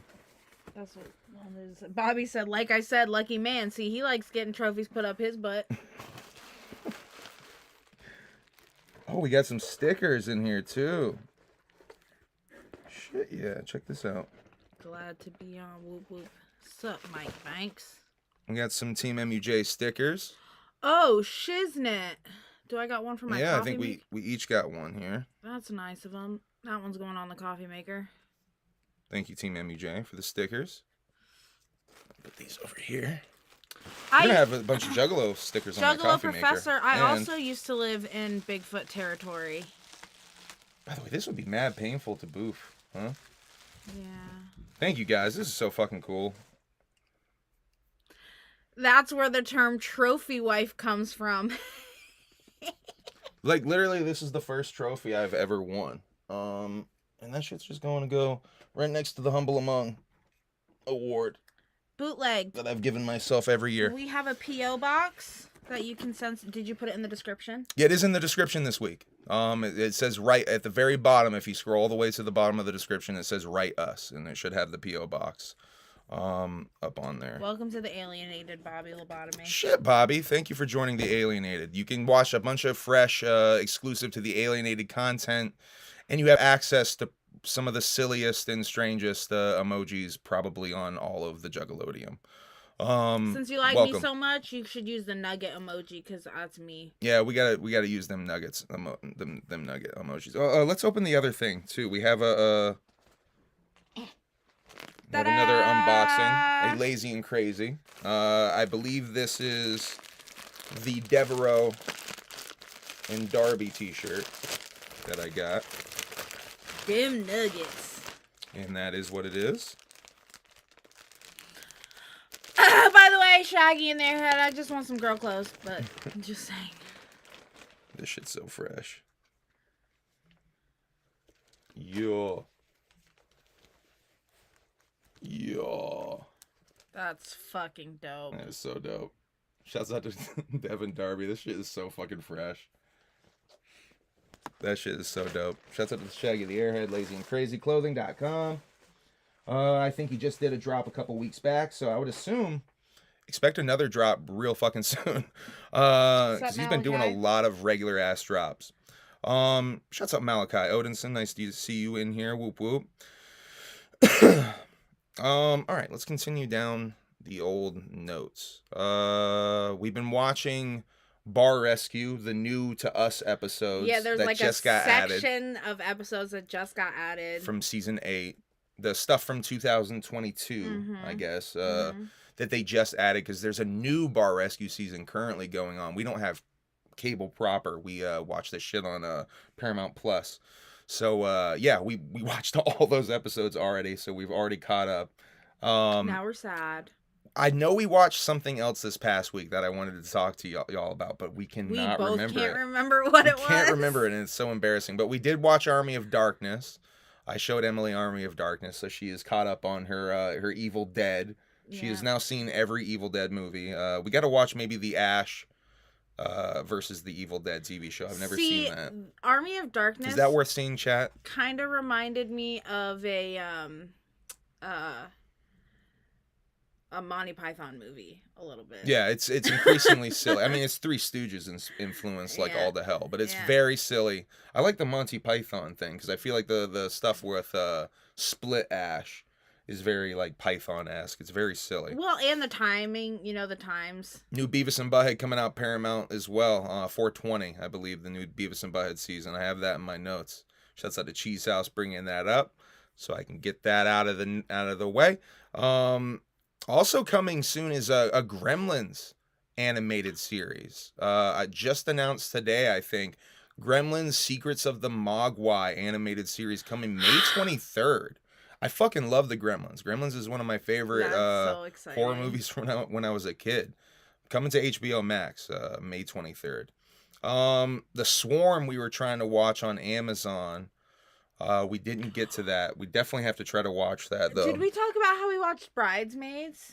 That's what one is. Bobby said, like I said, lucky man. See, he likes getting trophies put up his butt. Oh, we got some stickers in here, too. Shit, yeah. Check this out. Glad to be on. Whoop whoop. Sup, Mike Banks? We got some Team MUJ stickers. Oh, shiznit. Do I got one for my coffee? Yeah, I think we each got one here. That's nice of them. That one's going on the coffee maker. Thank you, Team MUJ, for the stickers. Put these over here. I have a bunch of Juggalo stickers on my Juggalo coffee Professor. maker. I And, also used to live in Bigfoot territory. by the way, this would be mad painful to boof, huh? Yeah. Thank you, guys. This is so fucking cool. That's where the term trophy wife comes from. Like, literally, this is the first trophy I've ever won. And that shit's just going to go right next to the Humble Among award Bootleg. that I've given myself every year. We have a P.O. box that you can send. Did you put it in the description? Yeah, it is in the description this week. It says right at the very bottom. If you scroll all the way to the bottom of the description, it says "Write Us," and it should have the PO box up on there. Welcome to the Alienated, Bobby Lobotomy. Shit, Bobby, thank you for joining the Alienated. You can watch a bunch of fresh, exclusive to the Alienated content, and you have access to some of the silliest and strangest emojis probably on all of the Juggalodium. Since you like welcome. me so much, you should use the nugget emoji because that's me. Yeah, we gotta use them nuggets, them nugget emojis. Let's open the other thing too. We have another unboxing, a lazy and crazy. I believe this is the Devereaux and Darby T-shirt that I got, Them nuggets. and that is what it is. By the way, Shaggy in their head, I just want some girl clothes, but I'm just saying. This shit's so fresh. Yo. That's fucking dope. That is so dope. Shouts out to Devin Darby. This shit is so fucking fresh. That shit is so dope. Shouts out to Shaggy the Airhead, lazyandcrazyclothing.com. I think he just did a drop a couple weeks back, so I would assume expect another drop real fucking soon. Because he's been doing a lot of regular ass drops. Shouts out Malachi Odinson. Nice to see you in here. Whoop whoop. All right, let's continue down the old notes. We've been watching Bar Rescue, the new to us episodes. Yeah, there's that like just a got section of episodes that just got added from season 8. The stuff from 2022, I guess, that they just added because there's a new Bar Rescue season currently going on. We don't have cable proper. We watch this shit on Paramount Plus. So yeah, we watched all those episodes already, so we've already caught up. Now we're sad. I know we watched something else this past week that I wanted to talk to y'all about, but we cannot We both remember can't it. remember what it was. Can't remember it, and it's so embarrassing. But we did watch Army of Darkness. I showed Emily Army of Darkness, so she is caught up on her Evil Dead. She has now seen every Evil Dead movie. We got to watch maybe the Ash versus the Evil Dead TV show. I've never seen that. Army of Darkness. Is that worth seeing, chat? Kind of reminded me of a Monty Python movie a little bit. Yeah, it's increasingly silly. I mean, it's Three Stooges influence like all the hell, but it's very silly. I like the Monty Python thing because I feel like the stuff with Split Ash is very like Python-esque. It's very silly. Well, and the timing, the times. New Beavis and Butthead coming out Paramount as well. 420, I believe, the new Beavis and Butthead season. I have that in my notes. Shouts out to Cheese House bringing that up, so I can get that out of the way. Also coming soon is a Gremlins animated series. I just announced today, I think, Gremlins Secrets of the Mogwai animated series coming May 23rd. I fucking love the Gremlins. Gremlins is one of my favorite That's so horror exciting. movies when I was a kid. Coming to HBO Max May 23rd. The Swarm we were trying to watch on Amazon. We didn't get to that. We definitely have to try to watch that Did though. we talk about how we watched Bridesmaids?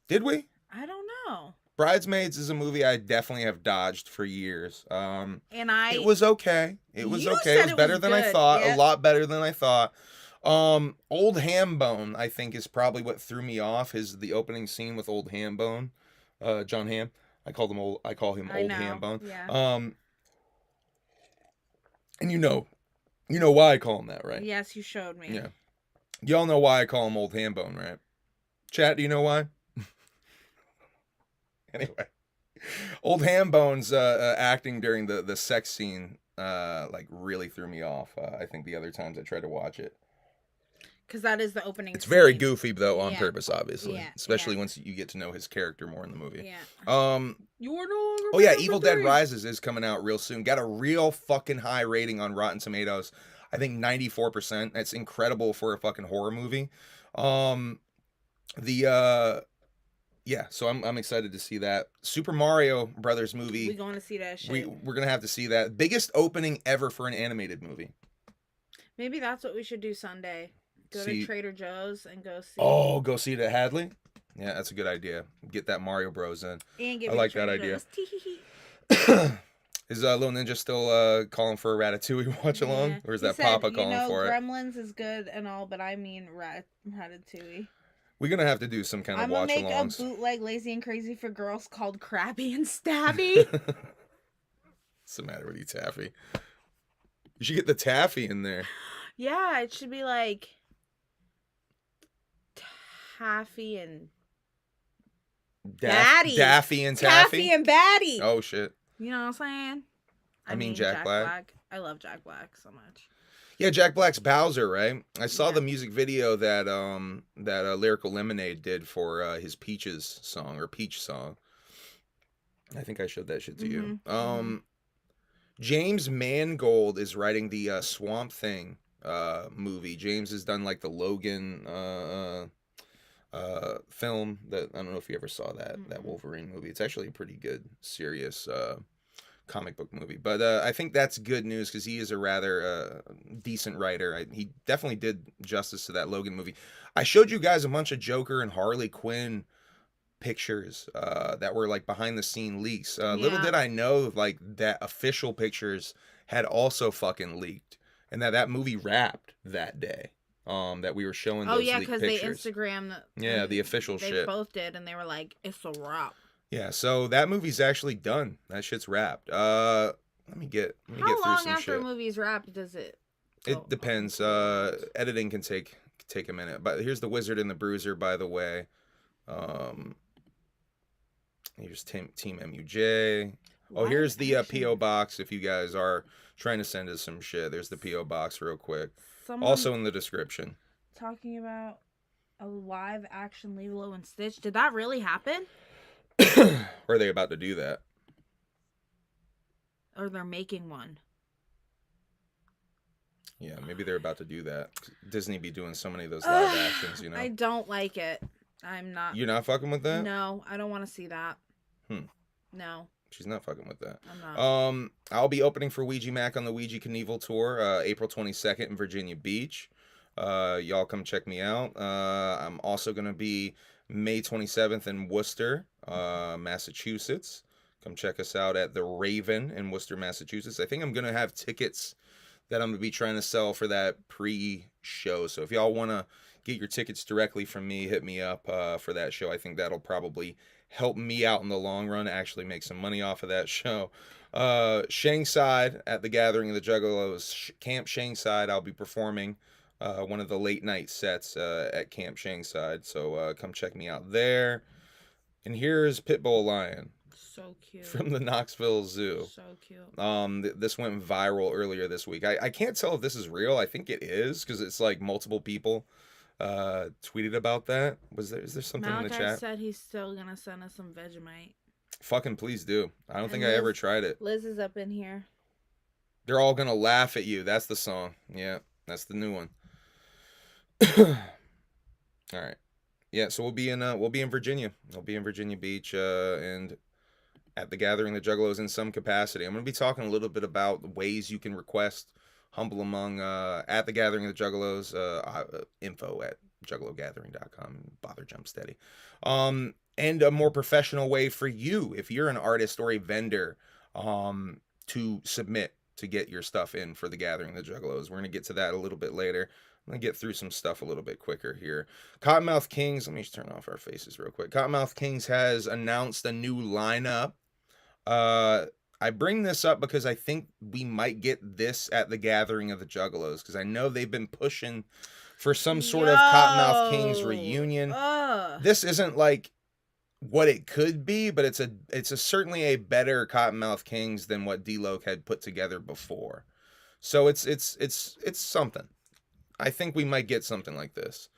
Did we? I don't know. Bridesmaids is a movie I definitely have dodged for years. And It was okay. It was You okay. It said was it better was than I good. thought. A Yep. lot better than I thought. Old Hambone, I think, is probably what threw me off. Is the opening scene with Old Hambone, John Hamm. I call him Old know. Hambone. Yeah. And you know why I call him that, right? Yes, you showed me. Yeah. Y'all know why I call him Old Hambone, right? Chat, do you know why? Anyway, Old Hambone's acting during the sex scene like really threw me off. I think the other times I tried to watch it. Because that is the opening. It's very scene. goofy though, on Yeah. purpose, obviously. Yeah, Especially yeah. once you get to know his character more in the movie. Yeah. You are no longer. Oh yeah, number Evil Dead 3. Rises is coming out real soon. Got a real fucking high rating on Rotten Tomatoes. I think 94%. That's incredible for a fucking horror movie. Yeah, so I'm excited to see that. Super Mario Brothers movie. We going to see that shit. We're gonna have to see that. Biggest opening ever for an animated movie. Maybe that's what we should do Sunday. Go to Trader Joe's and go see. Oh, go see it at Hadley? Yeah, that's a good idea. Get that Mario Bros in. And get I like that idea. Is Lil Ninja still calling for a Ratatouille watch along? Yeah. Or is He that said, Papa calling for it? Gremlins is good and all, but I mean Ratatouille. We're gonna have to do some kind of watch alongs. I'm gonna make a bootleg Lazy and Crazy for Girls called Krabby and Stabby. What's the matter with you, Taffy? You should get the Taffy in there. Yeah, it should be like Taffy and Batty. Daffy and Taffy? Taffy and Batty. Oh, shit. You know what I'm saying? I mean Jack Black. I love Jack Black so much. Yeah, Jack Black's Bowser, right? I saw the music video that Lyrical Lemonade did for his Peaches song, or Peach song. I think I showed that shit to you. James Mangold is writing the Swamp Thing movie. James has done like the Logan film that I don't know if you ever saw that Wolverine movie. It's actually a pretty good, serious comic book movie. But I think that's good news because he is a rather decent writer. He definitely did justice to that Logan movie. I showed you guys a bunch of Joker and Harley Quinn pictures that were like behind the scene leaks. Little did I know like that official pictures had also fucking leaked, and that movie wrapped that day. That we were showing those leaked pictures. They Instagram the official shit. They both did, and they were like, "It's a wrap." Yeah, so that movie's actually done. That shit's wrapped. Let me get through some shit. How long after a movie's wrapped does it? It depends. Editing can take a minute. But here's the Wizard and the Bruiser, by the way. Here's Team MUJ. Oh, here's the P.O. box if you guys are trying to send us some shit. There's the P.O. box real quick. Also in the description. Talking about a live action Lilo and Stitch. Did that really happen? Or are they about to do that? Or they're making one. Yeah, maybe they're about to do that. Disney be doing so many of those live actions, you know. I don't like it. I'm not. You're not fucking with that? No, I don't want to see that. No. She's not fucking with that. I'm not. I'll be opening for Ouija Mac on the Ouija Knievel tour, April 22nd in Virginia Beach. Y'all come check me out. I'm also gonna be May 27th in Worcester, Massachusetts. Come check us out at the Raven in Worcester, Massachusetts. I think I'm gonna have tickets that I'm gonna be trying to sell for that pre-show. So if y'all wanna get your tickets directly from me, hit me up for that show. I think that'll probably help me out in the long run, actually make some money off of that show. Shangside at the Gathering of the Juggalos, Camp Shangside, I'll be performing one of the late night sets at Camp Shangside. So come check me out there. And here's Pitbull Lion. So cute. From the Knoxville Zoo. So cute. This went viral earlier this week. I can't tell if this is real. I think it is because it's like multiple people tweeted about that. Is there something in the Malachi chat? said he's still gonna send us some Vegemite. Fucking please do. I don't think And I ever tried it. Liz is up in here. They're all gonna laugh at you. That's the song. Yeah, that's the new one. All right. Yeah, so we'll be in Virginia. We'll be in Virginia Beach and at the Gathering the Juggalos in some capacity. I'm going to be talking a little bit about ways you can request Humble Among at the Gathering of the Juggalos, info at juggalogathering.com, bother jump steady. And a more professional way for you, if you're an artist or a vendor, to submit to get your stuff in for the Gathering of the Juggalos. We're going to get to that a little bit later. I'm going to get through some stuff a little bit quicker here. Cottonmouth Kings, let me just turn off our faces real quick. Cottonmouth Kings has announced a new lineup. I bring this up because I think we might get this at the Gathering of the Juggalos, because I know they've been pushing for some sort of Cottonmouth Kings reunion. This isn't like what it could be, but it's certainly a better Cottonmouth Kings than what D-Loc had put together before. So it's something. I think we might get something like this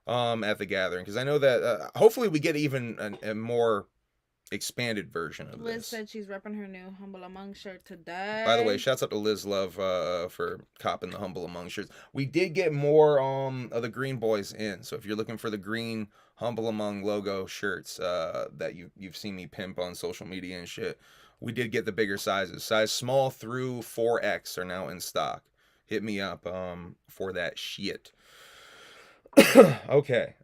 at the Gathering, because I know that hopefully we get even a more expanded version of Liz this. said she's repping her new Humble Among shirt today. By the way, shouts out to Liz Love for copping the Humble Among shirts. We did get more of the Green Boys in, so if you're looking for the green Humble Among logo shirts that you've seen me pimp on social media and shit, we did get the bigger sizes. Size small through 4X are now in stock. Hit me up for that shit. Okay.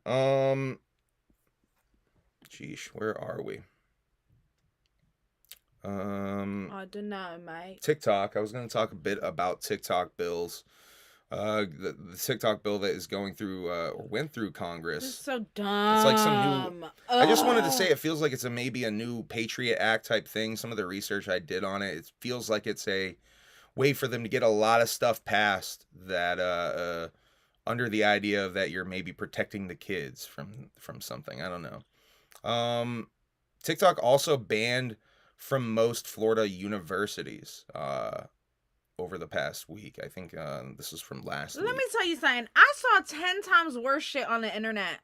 Sheesh, where are we? I don't know, mate. TikTok. I was going to talk a bit about TikTok bills. The TikTok bill that is going through or went through Congress. This is so dumb. It's like some new. I just wanted to say it feels like it's maybe a new Patriot Act type thing. Some of the research I did on it, it feels like it's a way for them to get a lot of stuff passed that under the idea of that you're maybe protecting the kids from something. I don't know. TikTok also banned from most Florida universities over the past week. I think this is from last week. Let me tell you something. I saw 10 times worse shit on the internet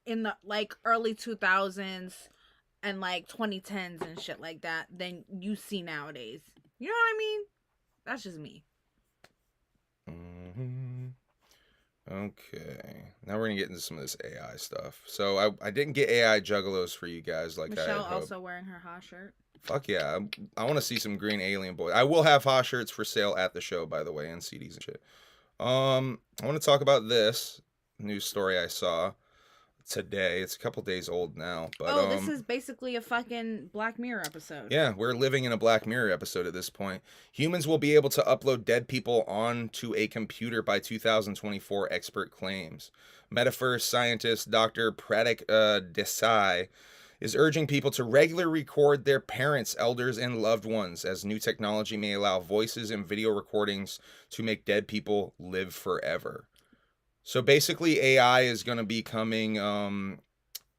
in the like early 2000s and like 2010s and shit like that than you see nowadays. You know what I mean? That's just me. Okay. Now we're going to get into some of this AI stuff. So I didn't get AI Juggalos for you guys like Michelle I had hoped. also wearing her hot shirt. Fuck yeah. I want to see some green alien boy. I will have hot shirts for sale at the show, by the way, and CDs and shit. I want to talk about this news story I saw today. It's a couple days old now, but this is basically a fucking Black Mirror episode. Yeah, we're living in a Black Mirror episode at this point. Humans will be able to upload dead people onto a computer by 2024, expert claims. Metaverse scientist Dr. Pratik Desai is urging people to regularly record their parents, elders, and loved ones, as new technology may allow voices and video recordings to make dead people live forever. So basically, AI is going to be coming.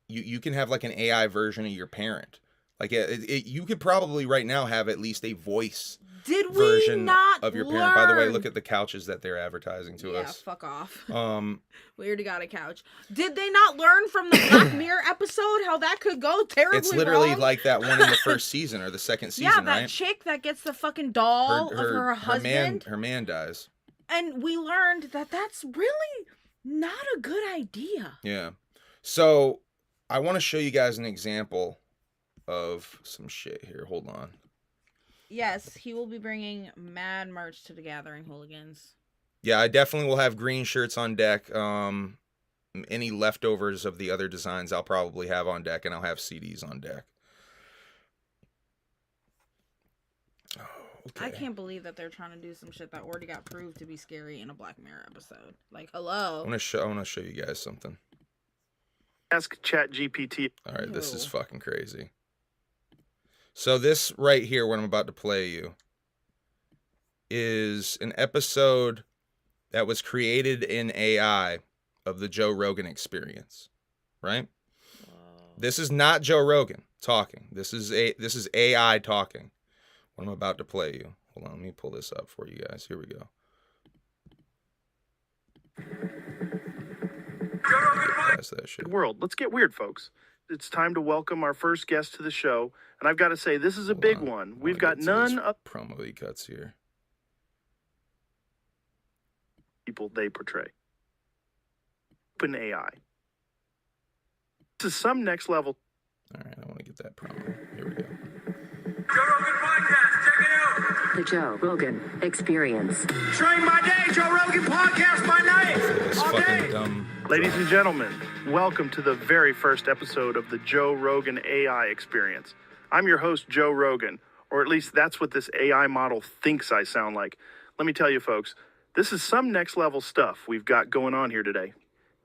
You can have like an AI version of your parent. Like you could probably right now have at least a voice version of your parent. By the way, look at the couches that they're advertising to us. Yeah, fuck off. We already got a couch. Did they not learn from the Black Mirror episode how that could go terribly It's literally wrong? like that one in the first season or the second season, yeah, that right? chick that gets the fucking doll of her husband. Her man dies. And we learned that that's really not a good idea. Yeah. So I want to show you guys an example of some shit here. Hold on. Yes, he will be bringing mad merch to the Gathering Hooligans. Yeah, I definitely will have green shirts on deck. Any leftovers of the other designs I'll probably have on deck, and I'll have CDs on deck. Okay. I can't believe that they're trying to do some shit that already got proved to be scary in a Black Mirror episode. Like, hello. I want to show you guys something. Ask ChatGPT. All right, this is fucking crazy. So this right here, what I'm about to play you, is an episode that was created in AI of the Joe Rogan Experience, right? Wow. This is not Joe Rogan talking. This is AI talking. What I'm about to play you. Hold on, let me pull this up for you guys. Here we go. past that shit. world. Let's get weird, folks. It's time to welcome our first guest to the show. And I've got to say, this is a big one. We've got none of promo he cuts here. people they portray. Open AI. This is some next level. All right, I want to get that promo. Here we go. Joe Rogan Podcast, check it out. The Joe Rogan Experience. Train by day, Joe Rogan Podcast by night. This All fucking day. dumb. Ladies and gentlemen, welcome to the very first episode of the Joe Rogan AI Experience. I'm your host, Joe Rogan, or at least that's what this AI model thinks I sound like. Let me tell you, folks, this is some next level stuff we've got going on here today.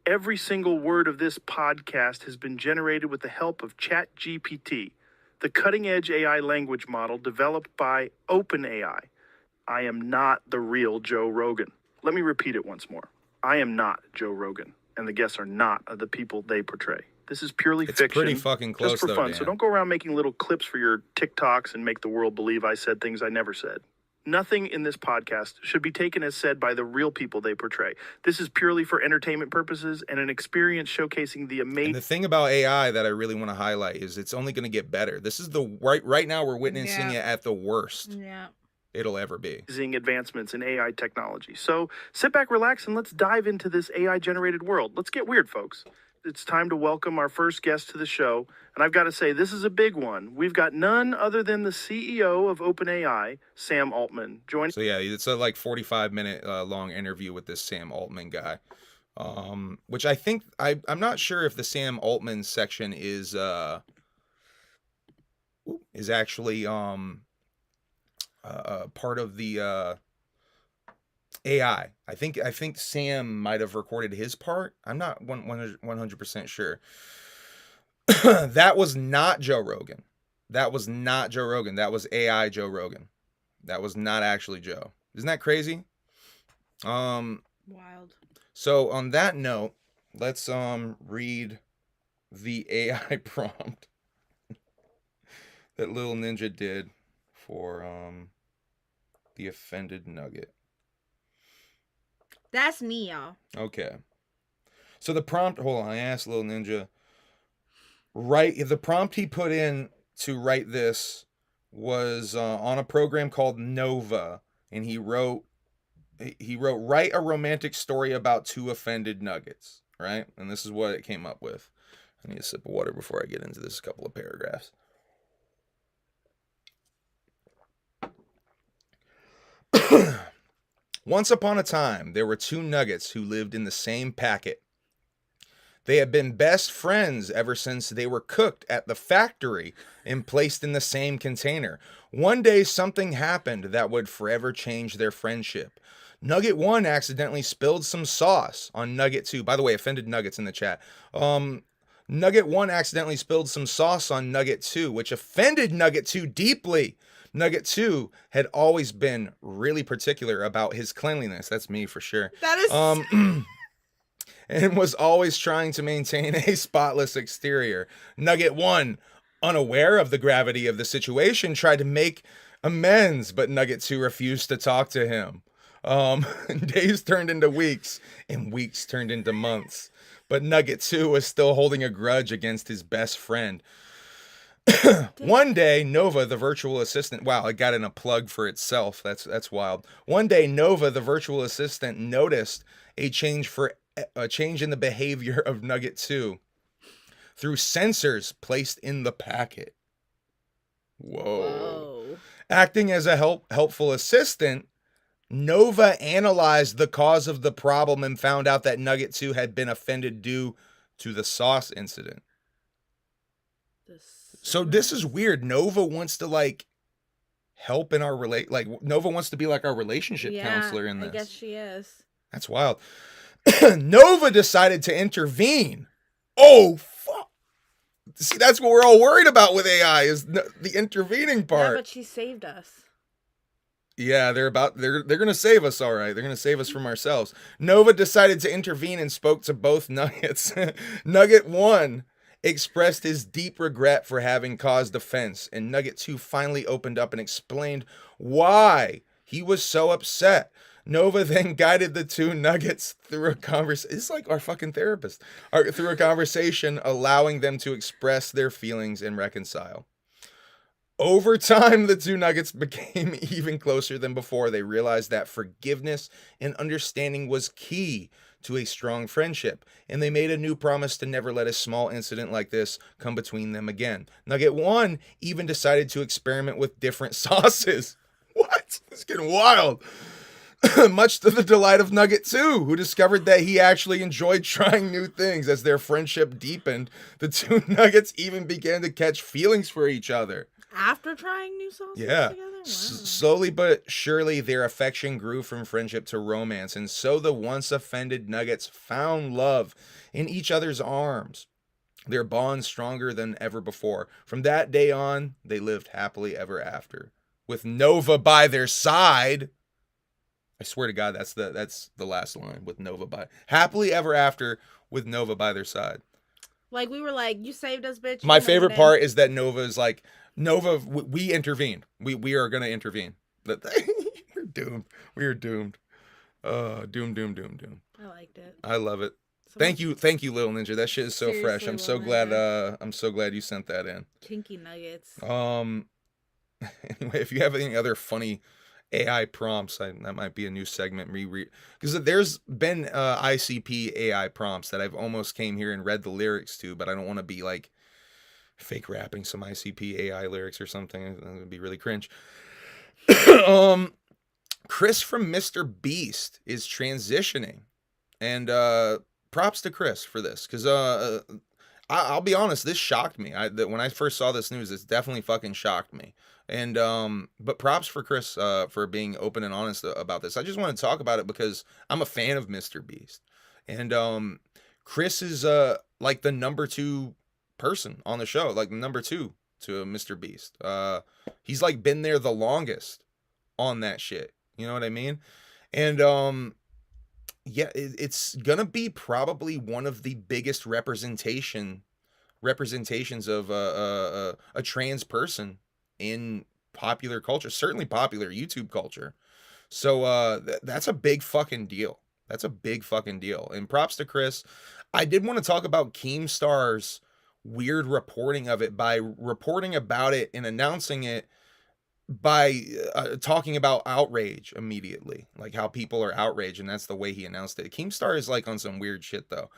Every single word of this podcast has been generated with the help of ChatGPT, the cutting-edge AI language model developed by OpenAI. I am not the real Joe Rogan. Let me repeat it once more. I am not Joe Rogan, and the guests are not the people they portray. This is purely It's fiction. pretty fucking close, just for though, fun. Dan. So don't go around making little clips for your TikToks and make the world believe I said things I never said. Nothing in this podcast should be taken as said by the real people they portray. This is purely for entertainment purposes and an experience showcasing the amazing. And the thing about AI that I really want to highlight is it's only going to get better. This is the right now we're witnessing it at the worst Yeah. it'll ever be. Advancements in AI technology. So sit back, relax, and let's dive into this AI-generated world. Let's get weird, folks. It's time to welcome our first guest to the show. And I've got to say, this is a big one. We've got none other than the CEO of OpenAI, Sam Altman, joining. So yeah, it's a like 45-minute long interview with this Sam Altman guy. Which I think I'm not sure if the Sam Altman section is actually part of the AI. I think Sam might have recorded his part. I'm not 100% sure. That was not Joe Rogan. That was not Joe Rogan. That was AI Joe Rogan. That was not actually Joe. Isn't that crazy? Wild. So on that note, let's read the AI prompt that Little Ninja did for the offended nugget. That's me, y'all. Okay. So the prompt, hold on, I asked Little Ninja, the prompt he put in to write this was on a program called Nova, and he wrote, write a romantic story about two offended nuggets, right? And this is what it came up with. I need a sip of water before I get into this couple of paragraphs. Once upon a time, there were two nuggets who lived in the same packet. They had been best friends ever since they were cooked at the factory and placed in the same container. One day, something happened that would forever change their friendship. Nugget 1 accidentally spilled some sauce on Nugget 2. By the way, offended nuggets in the chat. Nugget 1 accidentally spilled some sauce on Nugget 2, which offended Nugget 2 deeply. Nugget 2 had always been really particular about his cleanliness. That's me for sure. That is. And was always trying to maintain a spotless exterior. Nugget 1, unaware of the gravity of the situation, tried to make amends, but Nugget 2 refused to talk to him. Days turned into weeks, and weeks turned into months. But Nugget 2 was still holding a grudge against his best friend. One day, Nova, the virtual assistant, wow, it got in a plug for itself. That's wild. One day, Nova, the virtual assistant, noticed a change in the behavior of Nugget 2 through sensors placed in the packet. Whoa. Acting as a helpful assistant, Nova analyzed the cause of the problem and found out that Nugget 2 had been offended due to the sauce incident. So this is weird. Nova wants to help in our Nova wants to be like our relationship counselor in this. I guess she is. That's wild. Nova decided to intervene. Oh fuck. See, that's what we're all worried about with AI is the intervening part. Yeah, but she saved us. Yeah, they're going to save us, all right. They're going to save us from ourselves. Nova decided to intervene and spoke to both nuggets. Nugget 1 expressed his deep regret for having caused offense, and Nugget 2 finally opened up and explained why he was so upset. Nova then guided the two nuggets through a conversation. It's like our fucking therapist. Through a conversation, allowing them to express their feelings and reconcile. Over time, the two nuggets became even closer than before. They realized that forgiveness and understanding was key to a strong friendship, and they made a new promise to never let a small incident like this come between them again. Nugget 1 even decided to experiment with different sauces. What? It's getting wild. Much to the delight of Nugget 2, who discovered that he actually enjoyed trying new things. As their friendship deepened, the two nuggets even began to catch feelings for each other. After trying new sauces Yeah. together? Wow. Slowly but surely, their affection grew from friendship to romance, and so the once offended nuggets found love in each other's arms. Their bond stronger than ever before. From that day on, they lived happily ever after, with Nova by their side. I swear to God, that's the last line, with Nova by happily ever after, with Nova by their side. Like, we were like, you saved us, bitch. My favorite part is that Nova is like, Nova, we intervened. We are going to intervene. We're doomed. We are doomed. Doom. I liked it. I love it. So Thank you, Little Ninja. That shit is so fresh. Seriously, I'm so Little glad. Ninja. I'm so glad you sent that in. Kinky nuggets. Anyway, if you have any other funny AI prompts, that might be a new segment. Because there's been ICP AI prompts that I've almost came here and read the lyrics to, but I don't want to be like fake rapping some ICP AI lyrics or something. It would be really cringe. Chris from Mr. Beast is transitioning, and props to Chris for this, because I'll be honest, this shocked me. When I first saw this news, it's definitely fucking shocked me. And but props for Chris for being open and honest about this. I just want to talk about it because I'm a fan of Mr. Beast, and Chris is like the number 2 person on the show, like number 2 to Mr. Beast. He's like been there the longest on that shit. You know what I mean? And yeah, it's gonna be probably one of the biggest representations of a trans person in popular culture, certainly popular YouTube culture. So that's a big fucking deal. That's a big fucking deal. And props to Chris. I did want to talk about Keemstar's weird reporting of it by reporting about it and announcing it by talking about outrage immediately, like how people are outraged, and that's the way he announced it. Keemstar is like on some weird shit though.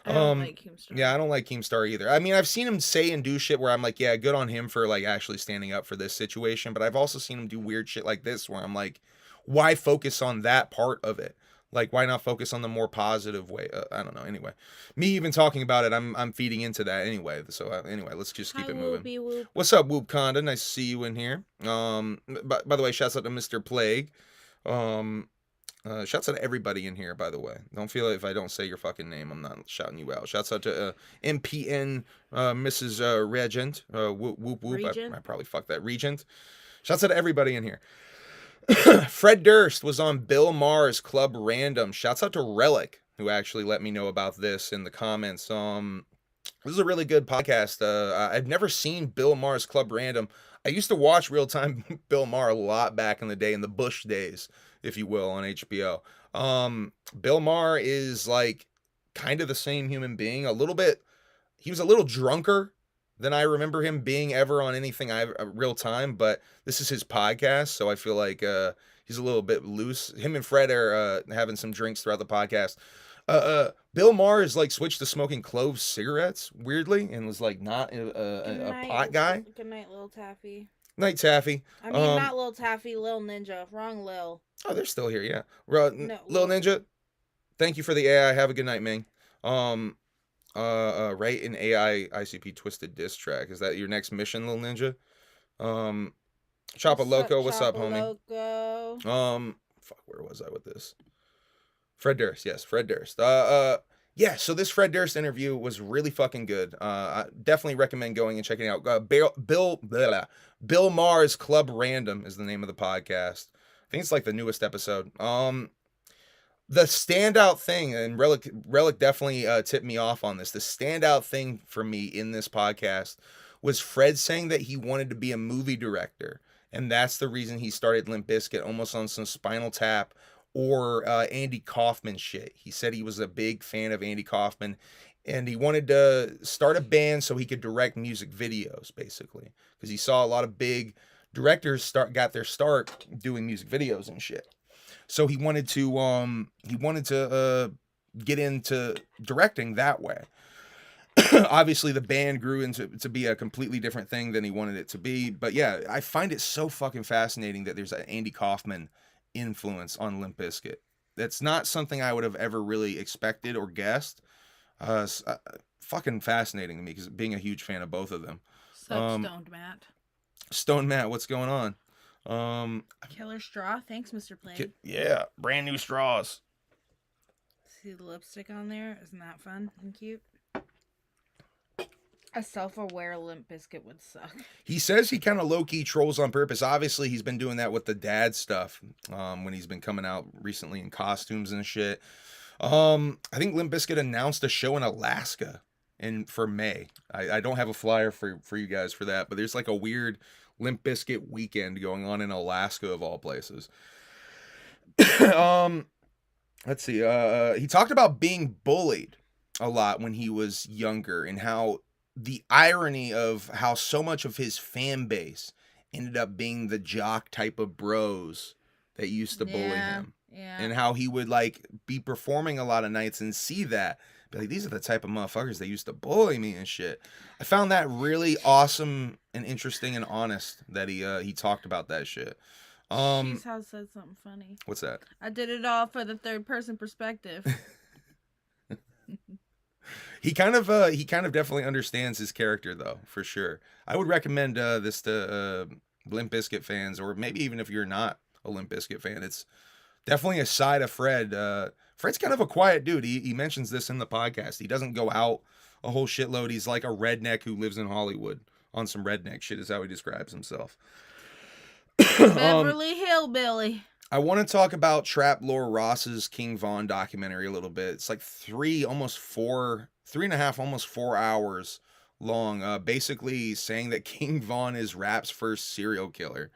I don't like Keemstar. Yeah, I don't like Keemstar either. I mean, I've seen him say and do shit where I'm like, yeah, good on him for like actually standing up for this situation, but I've also seen him do weird shit like this where I'm like, why focus on that part of it? Like, why not focus on the more positive way? I don't know. Anyway, me even talking about it, I'm feeding into that anyway. So anyway, let's just keep it moving. Whoop. What's up, Whoop Conda? Nice to see you in here. By the way, shouts out to Mr. Plague. Shouts out to everybody in here, by the way. Don't feel like if I don't say your fucking name, I'm not shouting you out. Shouts out to MPN, Mrs. Regent. Whoop, whoop, whoop. I probably fucked that. Regent. Shouts out to everybody in here. Fred Durst was on Bill Maher's Club Random. Shouts out to Relic, who actually let me know about this in the comments. This is a really good podcast. I've never seen Bill Maher's Club Random. I used to watch real time Bill Maher a lot back in the day, in the Bush days, if you will, on HBO. Bill Maher is like kind of the same human being. He was a little drunker than I remember him being ever on anything real time, but this is his podcast, so I feel like he's a little bit loose. Him and Fred are having some drinks throughout the podcast. Bill Maher is like switched to smoking clove cigarettes weirdly, and was like not a pot guy. Good night, Lil Taffy. Night Taffy. I mean, not Lil Taffy, Lil Ninja. Wrong Lil. Oh, they're still here, yeah. No, Lil Ninja, thank you for the AI. Have a good night, Ming. Write an AI ICP twisted diss track. Is that your next mission, Lil Ninja? Choppa Loco, what's up, homie? Loco? Fuck, where was I with this? Fred Durst, yes, Fred Durst. Yeah, so this Fred Durst interview was really fucking good. I definitely recommend going and checking it out. Bill Maher's Club Random is the name of the podcast. I think it's like the newest episode. The standout thing, and Relic definitely tipped me off on this. The standout thing for me in this podcast was Fred saying that he wanted to be a movie director, and that's the reason he started Limp Bizkit, almost on some Spinal Tap or Andy Kaufman shit. He said he was a big fan of Andy Kaufman, and he wanted to start a band so he could direct music videos, basically, because he saw a lot of big directors got their start doing music videos and shit. So he wanted to get into directing that way. Obviously, the band grew into to be a completely different thing than he wanted it to be. But yeah, I find it so fucking fascinating that there's an Andy Kaufman influence on Limp Bizkit. That's not something I would have ever really expected or guessed. Fucking fascinating to me, because being a huge fan of both of them. Such stoned Matt. Stone Matt, what's going on? Killer straw. Thanks, Mr. Plain. Yeah, brand new straws. See the lipstick on there? Isn't that fun and cute? A self-aware Limp Bizkit would suck. He says he kind of low-key trolls on purpose. Obviously, he's been doing that with the dad stuff when he's been coming out recently in costumes and shit. I think Limp Bizkit announced a show in Alaska for May. I don't have a flyer for you guys for that, but there's like a weird Limp Bizkit weekend going on in Alaska, of all places. Let's see. He talked about being bullied a lot when he was younger, and how the irony of how so much of his fan base ended up being the jock type of bros that used to bully him. Yeah. And how he would like be performing a lot of nights and see that, be like, these are the type of motherfuckers that used to bully me and shit. I found that really awesome and interesting and honest that he talked about that shit. She's House said something funny. What's that? I did it all for the third person perspective. He kind of definitely understands his character, though, for sure. I would recommend this to Limp Bizkit fans, or maybe even if you're not a Limp Bizkit fan. It's definitely a side of Fred. Fred's kind of a quiet dude. He mentions this in the podcast. He doesn't go out a whole shitload. He's like a redneck who lives in Hollywood on some redneck shit, is how he describes himself. Beverly Hillbilly. I want to talk about Trap Lore Ross's King Von documentary a little bit. It's like 3.5, almost 4 hours long. Basically saying that King Von is rap's first serial killer.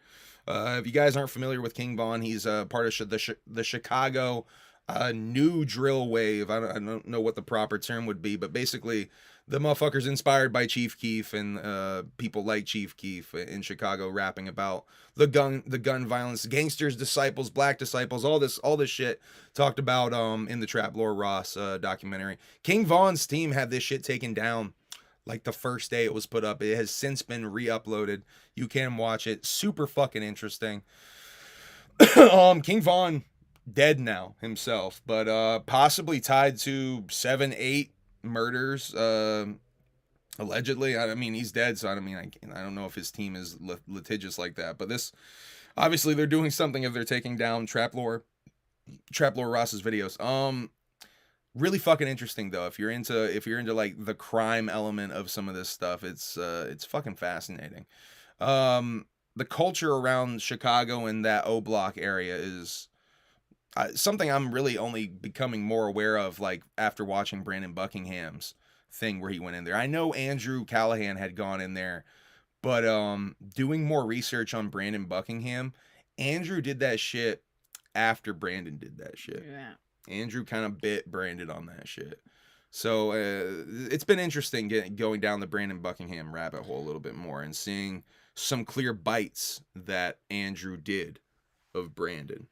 If you guys aren't familiar with King Von, he's part of the Chicago new drill wave. I don't know what the proper term would be, but basically the motherfucker's inspired by Chief Keef and people like Chief Keef in Chicago, rapping about the gun violence, gangsters, disciples, black disciples, all this shit talked about in the Trap Lore Ross documentary. King Von's team had this shit taken down like the first day it was put up. It has since been re-uploaded. You can watch it. Super fucking interesting. King Von dead now himself, but possibly tied to 7-8 murders, allegedly. I mean, he's dead, so I don't know if his team is litigious like that, but this, obviously they're doing something if they're taking down Trap Lore Ross's videos. Really fucking interesting though. If you're into like the crime element of some of this stuff, it's fucking fascinating. The culture around Chicago and that O Block area is something I'm really only becoming more aware of, like after watching Brandon Buckingham's thing where he went in there. I know Andrew Callahan had gone in there, but doing more research on Brandon Buckingham, Andrew did that shit after Brandon did that shit. Yeah. Andrew kind of bit Brandon on that shit. So it's been interesting going down the Brandon Buckingham rabbit hole a little bit more and seeing some clear bites that Andrew did of Brandon.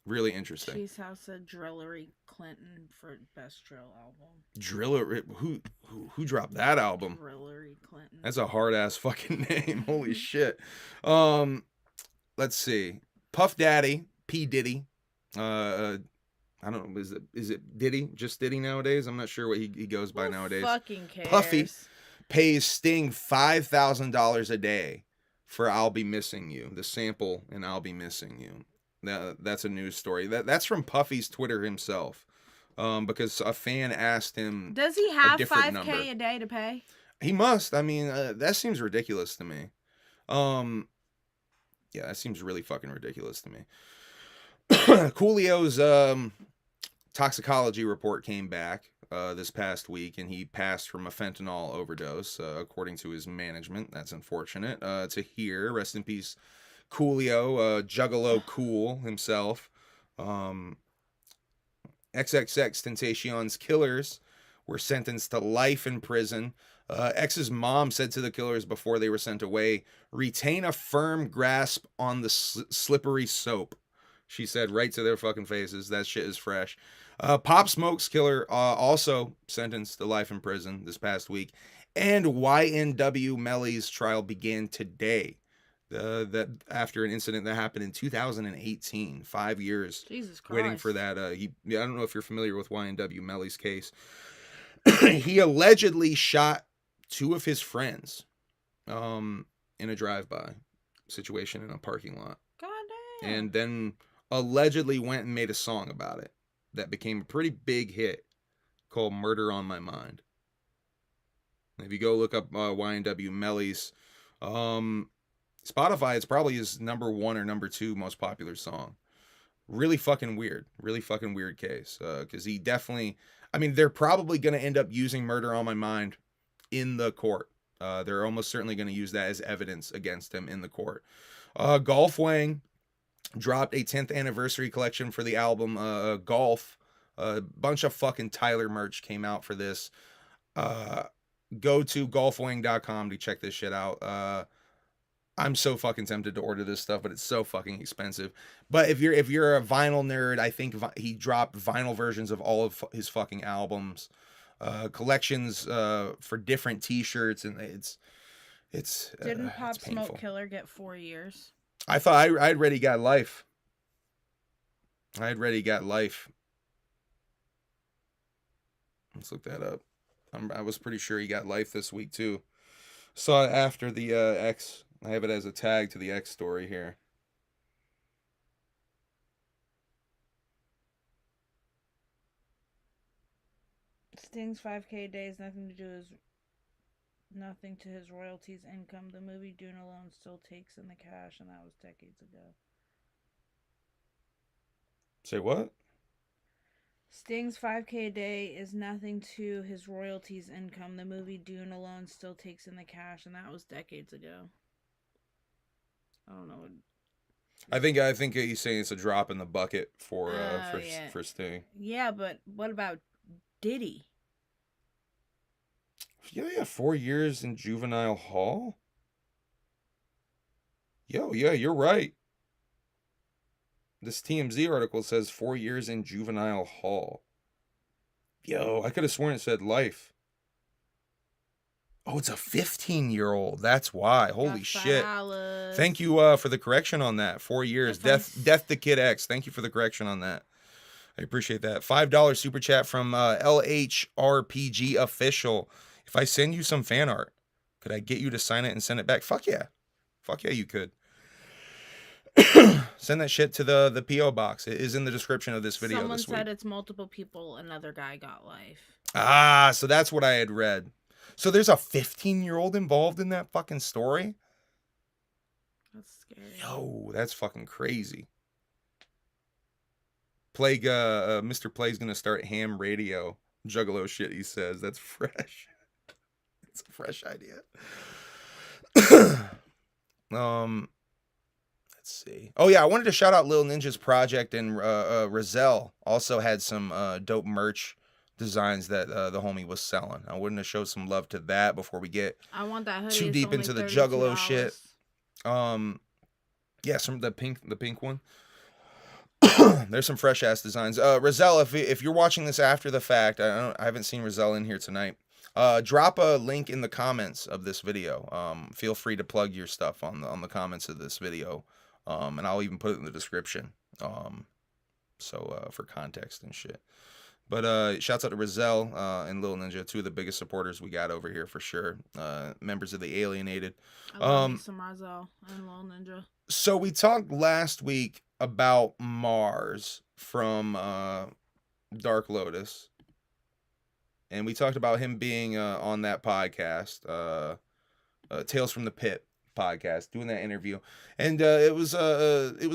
Really interesting. Cheese House said Drillery Clinton for best drill album. Driller, who dropped that album? Drillery Clinton. That's a hard ass fucking name. Holy shit. Let's see. Puff Daddy, P Diddy. I don't know. Is it Diddy? Just Diddy nowadays? I'm not sure what he goes by nowadays. Fucking cares. Puffy pays Sting $5,000 a day for "I'll Be Missing You," the sample in "I'll Be Missing You." That's a news story. That's from Puffy's Twitter himself, because a fan asked him. Does he have $5K number a day to pay? He must. I mean, that seems ridiculous to me. Yeah, that seems really fucking ridiculous to me. Coolio's toxicology report came back this past week, and he passed from a fentanyl overdose, according to his management. That's unfortunate to hear. Rest in peace, Coolio, Juggalo Cool himself. XXX Tentacion's killers were sentenced to life in prison. X's mom said to the killers before they were sent away, retain a firm grasp on the slippery soap. She said right to their fucking faces. That shit is fresh. Pop Smoke's killer also sentenced to life in prison this past week. And YNW Melly's trial began today. That after an incident that happened in 2018, 5 years Jesus Christ. waiting for that. I don't know if you're familiar with YNW Melly's case. He allegedly shot 2 of his friends in a drive-by situation in a parking lot. God damn. And then allegedly went and made a song about it that became a pretty big hit called Murder on My Mind. If you go look up YNW Melly's Spotify, it's probably his number 1 or number 2 most popular song. Really fucking weird case. Because he definitely, I mean, they're probably going to end up using Murder on My Mind in the court. They're almost certainly going to use that as evidence against him in the court. Golf Wang dropped a 10th anniversary collection for the album Golf. A bunch of fucking Tyler merch came out for this. Go to golfwang.com to check this shit out. I'm so fucking tempted to order this stuff, but it's so fucking expensive. But if you're a vinyl nerd, I think he dropped vinyl versions of all of his fucking albums, collections for different T-shirts, and it's Didn't Pop it's painful. Smoke Killer get 4 years? I thought I'd already got life. Let's look that up. I was pretty sure he got life this week too. Saw it after the X. I have it as a tag to the X story here. Sting's 5K a day has nothing to his royalties income. The movie Dune alone still takes in the cash, and that was decades ago. Say what? Sting's 5K a day is nothing to his royalties income. The movie Dune alone still takes in the cash, and that was decades ago. I don't know. I think he's saying it's a drop in the bucket for Sting. Yeah, but what about Diddy? Yeah, 4 years in juvenile hall. Yo, yeah, you're right. This TMZ article says 4 years in juvenile hall. Yo, I could have sworn it said life. Oh, it's a 15-year-old. That's why. Holy shit. Thank you for the correction on that. 4 years. Death to Kid X. Thank you for the correction on that. I appreciate that. $5 super chat from LHRPG Official. If I send you some fan art, could I get you to sign it and send it back? Fuck yeah. Fuck yeah, you could. Send that shit to the P.O. box. It is in the description of this video. Someone said it's multiple people. Another guy got life. Ah, so that's what I had read. So there's a 15-year-old involved in that fucking story? That's scary. Yo, that's fucking crazy. Plague, Mr. Play's gonna start ham radio. Juggalo shit, he says. That's fresh. It's a fresh idea. Let's see. Oh yeah, I wanted to shout out Lil Ninja's project, and Rizal also had some dope merch designs that the homie was selling. I wanted to show some love to that before we get I want that hoodie. too deep into the Juggalo shit. Yeah, some the pink one. There's some fresh ass designs. Rizal, if you're watching this after the fact, I haven't seen Rizal in here tonight. Drop a link in the comments of this video. Feel free to plug your stuff on the comments of this video. And I'll even put it in the description. So for context and shit. But shouts out to Rizal and Lil Ninja, 2 of the biggest supporters we got over here for sure. Members of the Alienated. I love me some Rizal and Lil Ninja. So we talked last week about Mars from Dark Lotus. And we talked about him being on that podcast, Tales from the Pit podcast, doing that interview. And it was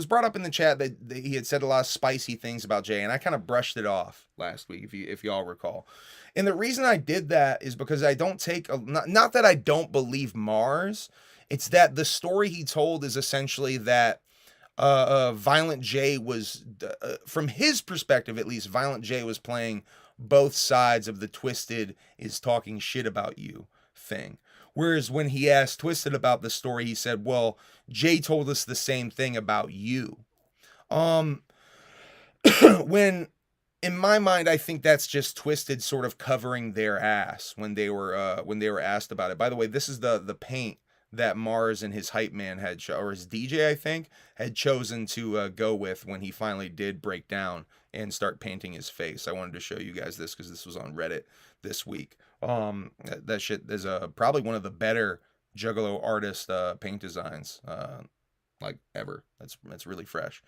brought up in the chat that he had said a lot of spicy things about Jay, and I kind of brushed it off last week, if y'all recall. And the reason I did that is because I don't take not that I don't believe Mars, it's that the story he told is essentially that Violent J was, from his perspective at least, Violent J was playing both sides of the Twisted is talking shit about you thing. Whereas when he asked Twisted about the story, he said, well, Jay told us the same thing about you. When, in my mind, I think that's just Twisted sort of covering their ass when they were asked about it. By the way, this is the paint that Mars and his hype man had, or his DJ, I think, had chosen to go with when he finally did break down and start painting his face. I wanted to show you guys this because this was on Reddit this week. That shit is probably one of the better Juggalo artist paint designs like ever. That's really fresh.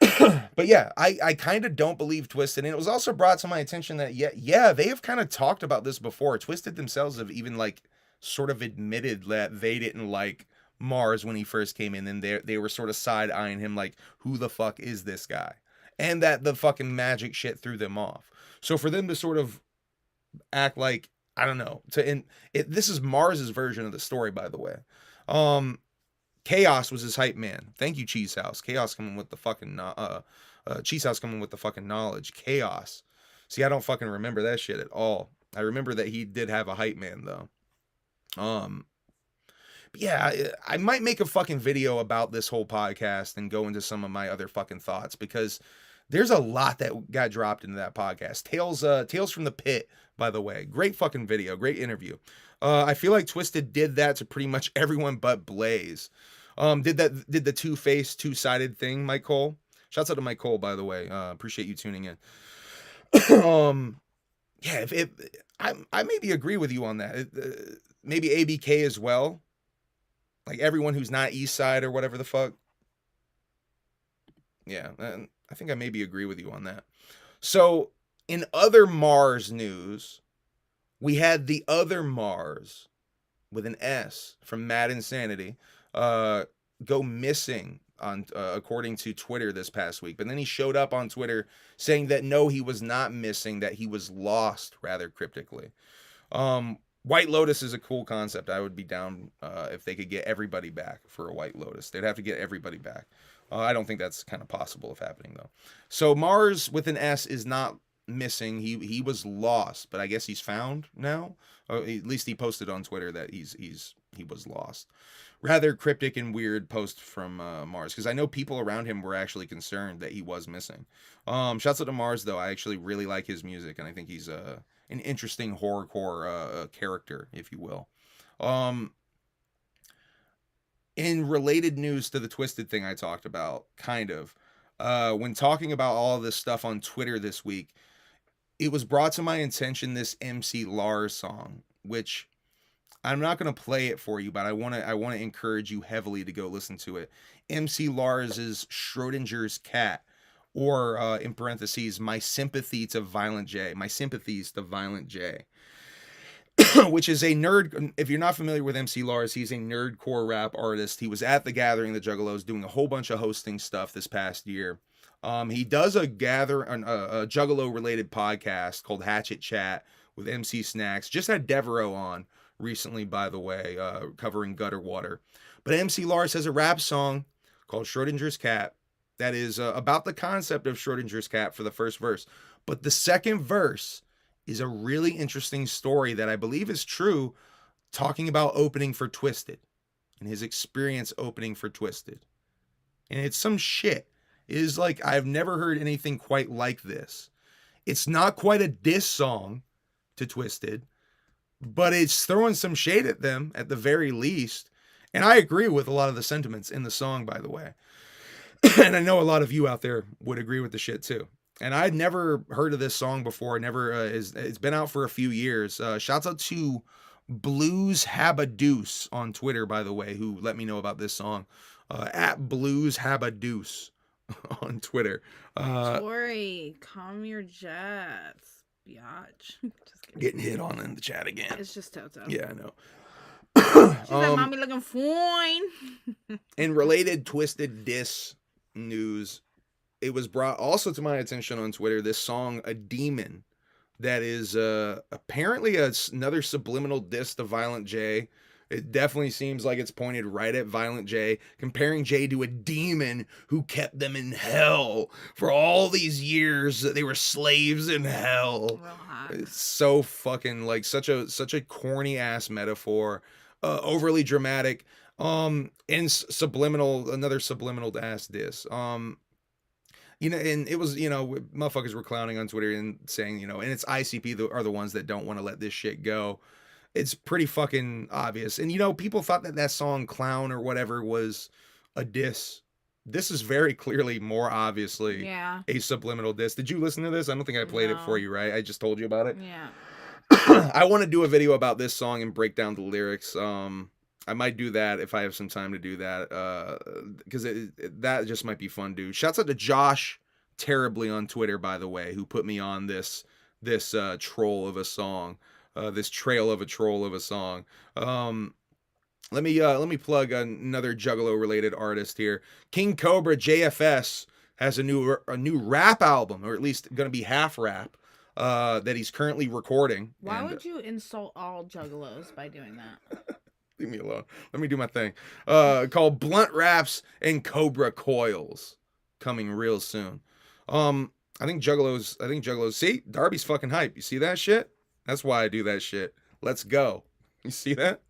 But yeah, I kind of don't believe Twisted, and it was also brought to my attention that yeah, they have kind of talked about this before. Twisted themselves have even like sort of admitted that they didn't like Mars when he first came in, and they were sort of side eyeing him like, who the fuck is this guy? And that the fucking magic shit threw them off. So for them to sort of act like, I don't know, this is Mars's version of the story, by the way. Chaos was his hype man. Thank you, Cheese House. Chaos coming with the fucking Cheese House coming with the fucking knowledge. Chaos. See, I don't fucking remember that shit at all. I remember that he did have a hype man though. But yeah, I might make a fucking video about this whole podcast and go into some of my other fucking thoughts, because there's a lot that got dropped into that podcast. Tales from the Pit, by the way. Great fucking video. Great interview. I feel like Twisted did that to pretty much everyone but Blaze. Did the two-faced, two-sided thing, Mike Cole. Shouts out to Mike Cole, by the way. Appreciate you tuning in. Yeah, I maybe agree with you on that. Maybe ABK as well. Like everyone who's not East Side or whatever the fuck. Yeah, I think I maybe agree with you on that. So, in other Mars news, we had the other Mars with an S from Mad Insanity go missing on according to Twitter this past week. But then he showed up on Twitter saying that no, he was not missing, that he was lost, rather cryptically. White Lotus is a cool concept. I would be down if they could get everybody back for a White Lotus. They'd have to get everybody back. I don't think that's kind of possible of happening though. So Mars with an S is not missing. He was lost, but I guess he's found now. Or at least he posted on Twitter that he was lost. Rather cryptic and weird post from Mars, because I know people around him were actually concerned that he was missing. Shouts out to Mars though. I actually really like his music, and I think he's an interesting horrorcore character, if you will. In related news to the Twisted thing I talked about, kind of, when talking about all of this stuff on Twitter this week, it was brought to my attention this MC Lars song, which I'm not going to play it for you, but I want to encourage you heavily to go listen to it. MC Lars is Schrodinger's cat, or in parentheses, my sympathy to Violent J, my sympathies to Violent J. Which is a nerd. If you're not familiar with MC Lars, he's a nerdcore rap artist. He was at the Gathering, the Juggalos, doing a whole bunch of hosting stuff this past year. He does a Juggalo related podcast called Hatchet Chat with MC Snacks. Just had Devereaux on recently, by the way, covering Gutter Water. But MC Lars has a rap song called Schrodinger's Cat that is about the concept of Schrodinger's cat for the first verse. But the second verse is a really interesting story that I believe is true, talking about opening for Twisted and his experience opening for Twisted. And it's some shit. It is like, I've never heard anything quite like this. It's not quite a diss song to Twisted, but it's throwing some shade at them at the very least. And I agree with a lot of the sentiments in the song, by the way. And I know a lot of you out there would agree with the shit too. And I'd never heard of this song before. It's been out for a few years. Shouts out to Blues Habadoose on Twitter, by the way, who let me know about this song. At Blues Habadoose on Twitter. Tori, calm your jets, biatch. Just kidding. Getting hit on in the chat again. It's just Toto. Yeah, I know. She's like, mommy looking fine. In related Twisted diss news, it was brought also to my attention on Twitter, this song, A Demon, that is apparently another subliminal diss to Violent J, It definitely seems like it's pointed right at Violent J, comparing Jay to a demon who kept them in hell for all these years that they were slaves in hell. Real hot. It's so fucking like such a corny ass metaphor, overly dramatic, and subliminal, another subliminal ass diss. You know, and it was, you know, motherfuckers were clowning on Twitter and saying, you know, and it's ICP are the ones that don't want to let this shit go. It's pretty fucking obvious. And, you know, people thought that song Clown or whatever was a diss. This is very clearly more obviously a subliminal diss. Did you listen to this? I don't think I played it for you, right? I just told you about it. Yeah. I want to do a video about this song and break down the lyrics. I might do that if I have some time to do that, because that just might be fun, dude. Shouts out to Josh Terribly on Twitter, by the way, who put me on this troll of a song, this trail of a troll of a song. Let me plug another Juggalo related artist here. King Cobra JFS has a new rap album, or at least going to be half rap, that he's currently recording. Why would you insult all Juggalos by doing that? Leave me alone. Let me do my thing. Called Blunt Raps and Cobra Coils, coming real soon. I think Juggalos. See, Darby's fucking hype. You see that shit? That's why I do that shit. Let's go. You see that?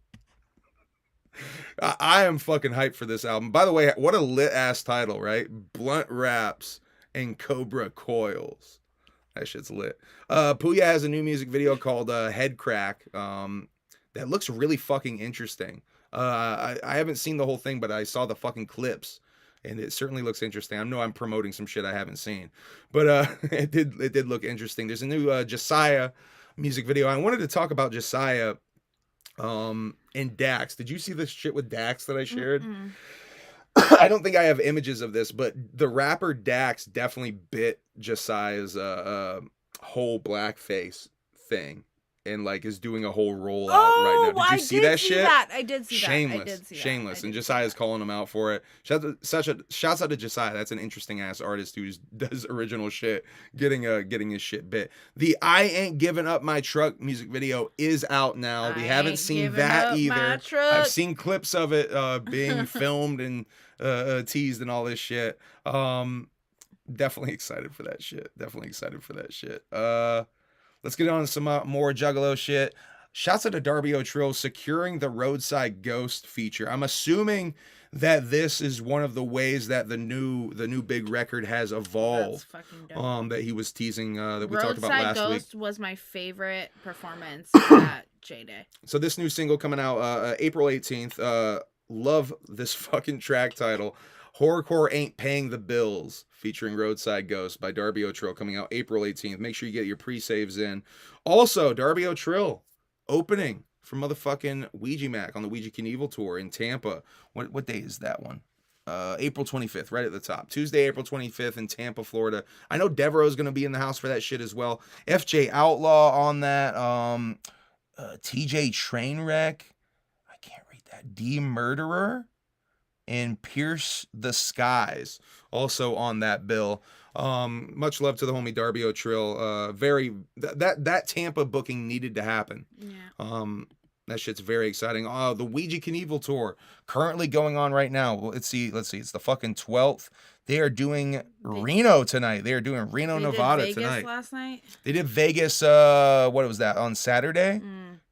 I am fucking hyped for this album. By the way, what a lit ass title, right? Blunt Raps and Cobra Coils. That shit's lit. Puya has a new music video called Head Crack. That looks really fucking interesting. I haven't seen the whole thing, but I saw the fucking clips, and it certainly looks interesting. I know I'm promoting some shit I haven't seen, but it did look interesting. There's a new Josiah music video. I wanted to talk about Josiah and Dax. Did you see this shit with Dax that I shared? I don't think I have images of this, but the rapper Dax definitely bit Josiah's whole blackface thing. And like is doing a whole rollout right now. Did you see that shit? I did see Shameless, that. I did see shameless. that. And Josiah's calling him out for it. Shouts out to Josiah. That's an interesting ass artist who does original shit. Getting his shit bit. The I Ain't Giving Up My Truck music video is out now. We haven't seen that either. I've seen clips of it being filmed and teased and all this shit. Definitely excited for that shit. Let's get on to some more Juggalo shit. Shouts out to Darby O'Trill securing the Roadside Ghost feature. I'm assuming that this is one of the ways that the new big record has evolved. That's fucking dope. That he was teasing that we Roadside talked about last Ghost week. was my favorite performance at J-Day. So this new single coming out April 18th. Love this fucking track title. Horrorcore Ain't Paying the Bills, featuring Roadside Ghost by Darby O'Trill, coming out April 18th. Make sure you get your pre-saves in. Also, Darby O'Trill opening for motherfucking Ouija Mac on the Ouija Knievel tour in Tampa. What day is that one? April 25th, right at the top. Tuesday, April 25th in Tampa, Florida. I know Devereaux's going to be in the house for that shit as well. FJ Outlaw on that. TJ Trainwreck. I can't read that. D Murderer. And Pierce the Skies also on that bill. Much love to the homie Darby O'Trill. That Tampa booking needed to happen. Yeah. That shit's very exciting. The Ouija Knievel tour currently going on right now. Well, let's see. It's the fucking 12th. They are doing Reno tonight. They are doing Reno, Nevada did Vegas tonight. Last night. They did Vegas. What was that on Saturday?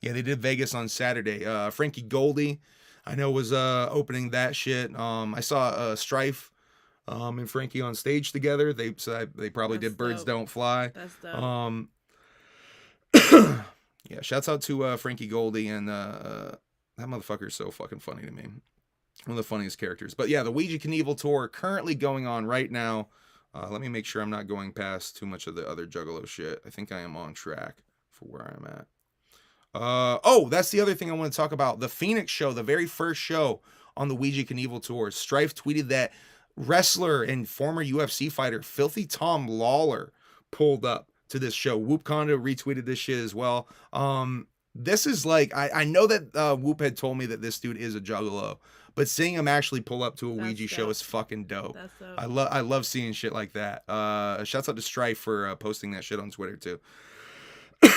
Yeah, they did Vegas on Saturday. Frankie Goldie, I know, was opening that shit. I saw Strife and Frankie on stage together. They probably did Birds Don't Fly. That's dope. Yeah, shouts out to Frankie Goldie, and that motherfucker is so fucking funny to me. One of the funniest characters. But yeah, the Ouija Knievel tour currently going on right now. Let me make sure I'm not going past too much of the other Juggalo shit. I think I am on track for where I'm at. That's the other thing I want to talk about. The Phoenix show, the very first show on the Ouija Knievel tour. Strife tweeted that wrestler and former UFC fighter Filthy Tom Lawler pulled up to this show. Whoop Kondo retweeted this shit as well. This is like, I know that Whoop had told me that this dude is a Juggalo, but seeing him actually pull up to a Ouija show is fucking dope. That's dope. I love seeing shit like that. Shouts out to Strife for posting that shit on Twitter too.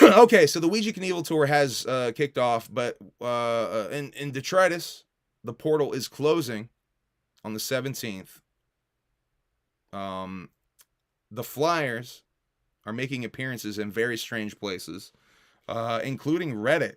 Okay, so the Ouija Knievel tour has kicked off, but in Detritus, the portal is closing on the 17th. The flyers are making appearances in very strange places, including Reddit.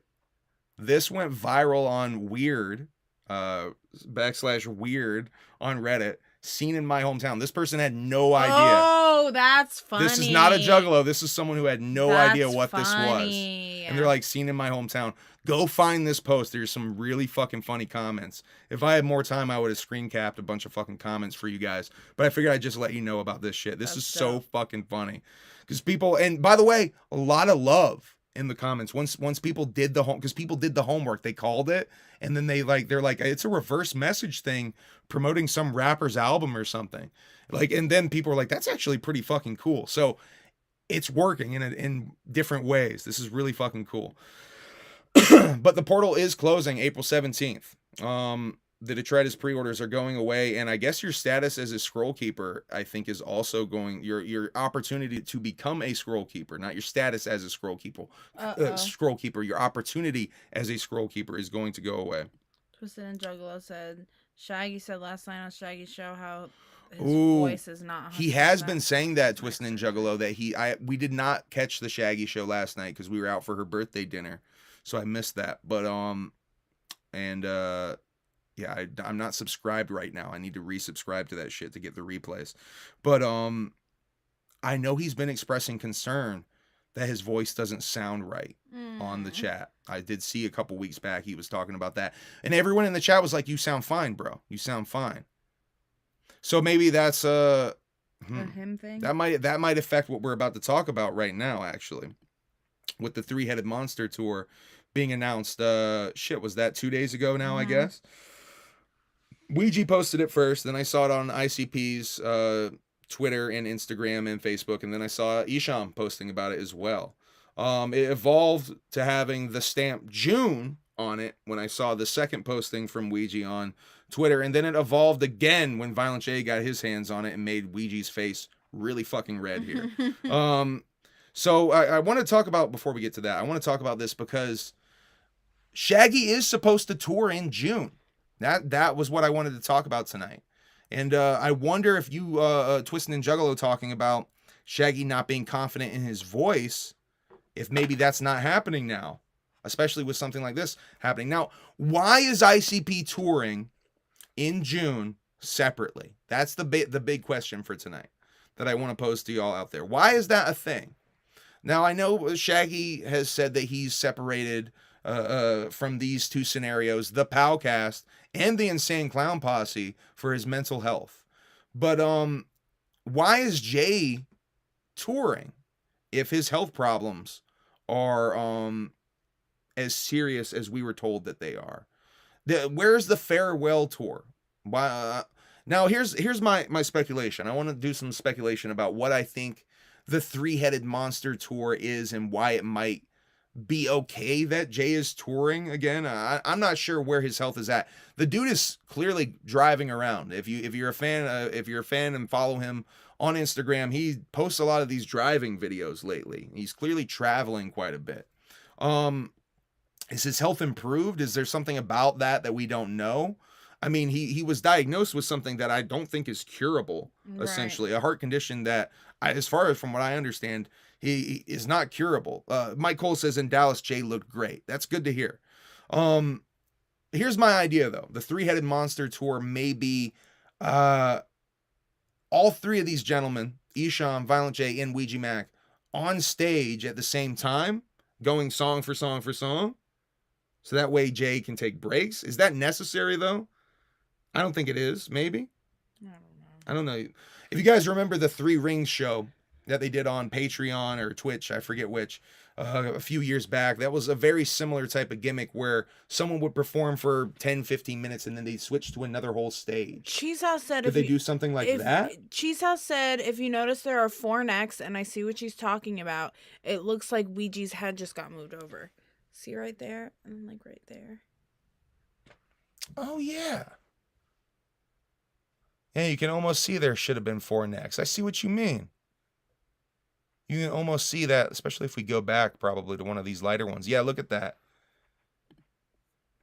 This went viral on Weird, /Weird on Reddit. Seen in my hometown. This person had no idea. Oh, that's funny. This is not a Juggalo. This is someone who had no idea what this was. funny. And they're like, seen in my hometown. Go find this post. There's some really fucking funny comments. If I had more time, I would have screen capped a bunch of fucking comments for you guys. But I figured I'd just let you know about this shit. This is so fucking funny. Because people, and by the way, a lot of love in the comments. Once people did the because people did the homework, they called it, and then they're like, it's a reverse message thing promoting some rapper's album or something. Like, and then people were like, that's actually pretty fucking cool. So it's working in different ways. This is really fucking cool. But the portal is closing April 17th. The detritus pre-orders are going away, and I guess your status as a scroll keeper, I think, is also going. Your opportunity to become a scroll keeper, not your status as a scroll keeper. Scroll keeper. Your opportunity as a scroll keeper is going to go away. Twisted and Juggalo said, Shaggy said last night on Shaggy's show how his voice is not 100%. He has been saying that, Twisted and Juggalo, that we did not catch the Shaggy show last night because we were out for her birthday dinner, so I missed that. But yeah, I'm not subscribed right now. I need to resubscribe to that shit to get the replays. But I know he's been expressing concern that his voice doesn't sound right on the chat. I did see a couple weeks back he was talking about that. And everyone in the chat was like, you sound fine, bro. You sound fine. So maybe that's a him thing? That might affect what we're about to talk about right now, actually. With the Three-Headed Monster tour being announced, was that 2 days ago now, I guess? Ouija posted it first, then I saw it on ICP's Twitter and Instagram and Facebook, and then I saw Isham posting about it as well. It evolved to having the stamp June on it when I saw the second posting from Ouija on Twitter, and then it evolved again when Violent J got his hands on it and made Ouija's face really fucking red here. So I want to talk about, before we get to that, I want to talk about this because Shaggy is supposed to tour in June. That was what I wanted to talk about tonight. And I wonder if you, Twisted and Juggalo, talking about Shaggy not being confident in his voice, if maybe that's not happening now, especially with something like this happening. Now, why is ICP touring in June separately? That's the big question for tonight that I want to pose to y'all out there. Why is that a thing? Now, I know Shaggy has said that he's separated from these two scenarios, the Pilecast and the Insane Clown Posse, for his mental health. But why is Jay touring if his health problems are as serious as we were told that they are? Where's the farewell tour? Now here's my speculation. I want to do some speculation about what I think the Three-Headed Monster tour is and why it might be okay that Jay is touring again. I'm not sure where his health is at. The dude is clearly driving around. If you're a fan and follow him on Instagram, he posts a lot of these driving videos lately. He's clearly traveling quite a bit. Is his health improved? Is there something about that we don't know? I mean, he was diagnosed with something that I don't think is curable, essentially. A heart condition that, as far as from what I understand, he is not curable. Mike Cole says in Dallas, Jay looked great. That's good to hear. Here's my idea, though. The Three-Headed Monster tour may be all three of these gentlemen, Isham, Violent J, and Ouija Mac, on stage at the same time, going song for song for song. So that way Jay can take breaks. Is that necessary, though? I don't think it is. Maybe. I don't know. If you guys remember the Three Rings show that they did on Patreon or Twitch, I forget which, a few years back, that was a very similar type of gimmick where someone would perform for 10, 15 minutes and then they'd switch to another whole stage. Cheese House said, Did they do something like that? Cheese House said, if you notice there are 4 necks, and I see what she's talking about, it looks like Ouija's head just got moved over. See right there? And like right there. Oh, yeah. Yeah, you can almost see there should have been 4 necks. I see what you mean. You can almost see that, especially if we go back probably to one of these lighter ones. Yeah, look at that.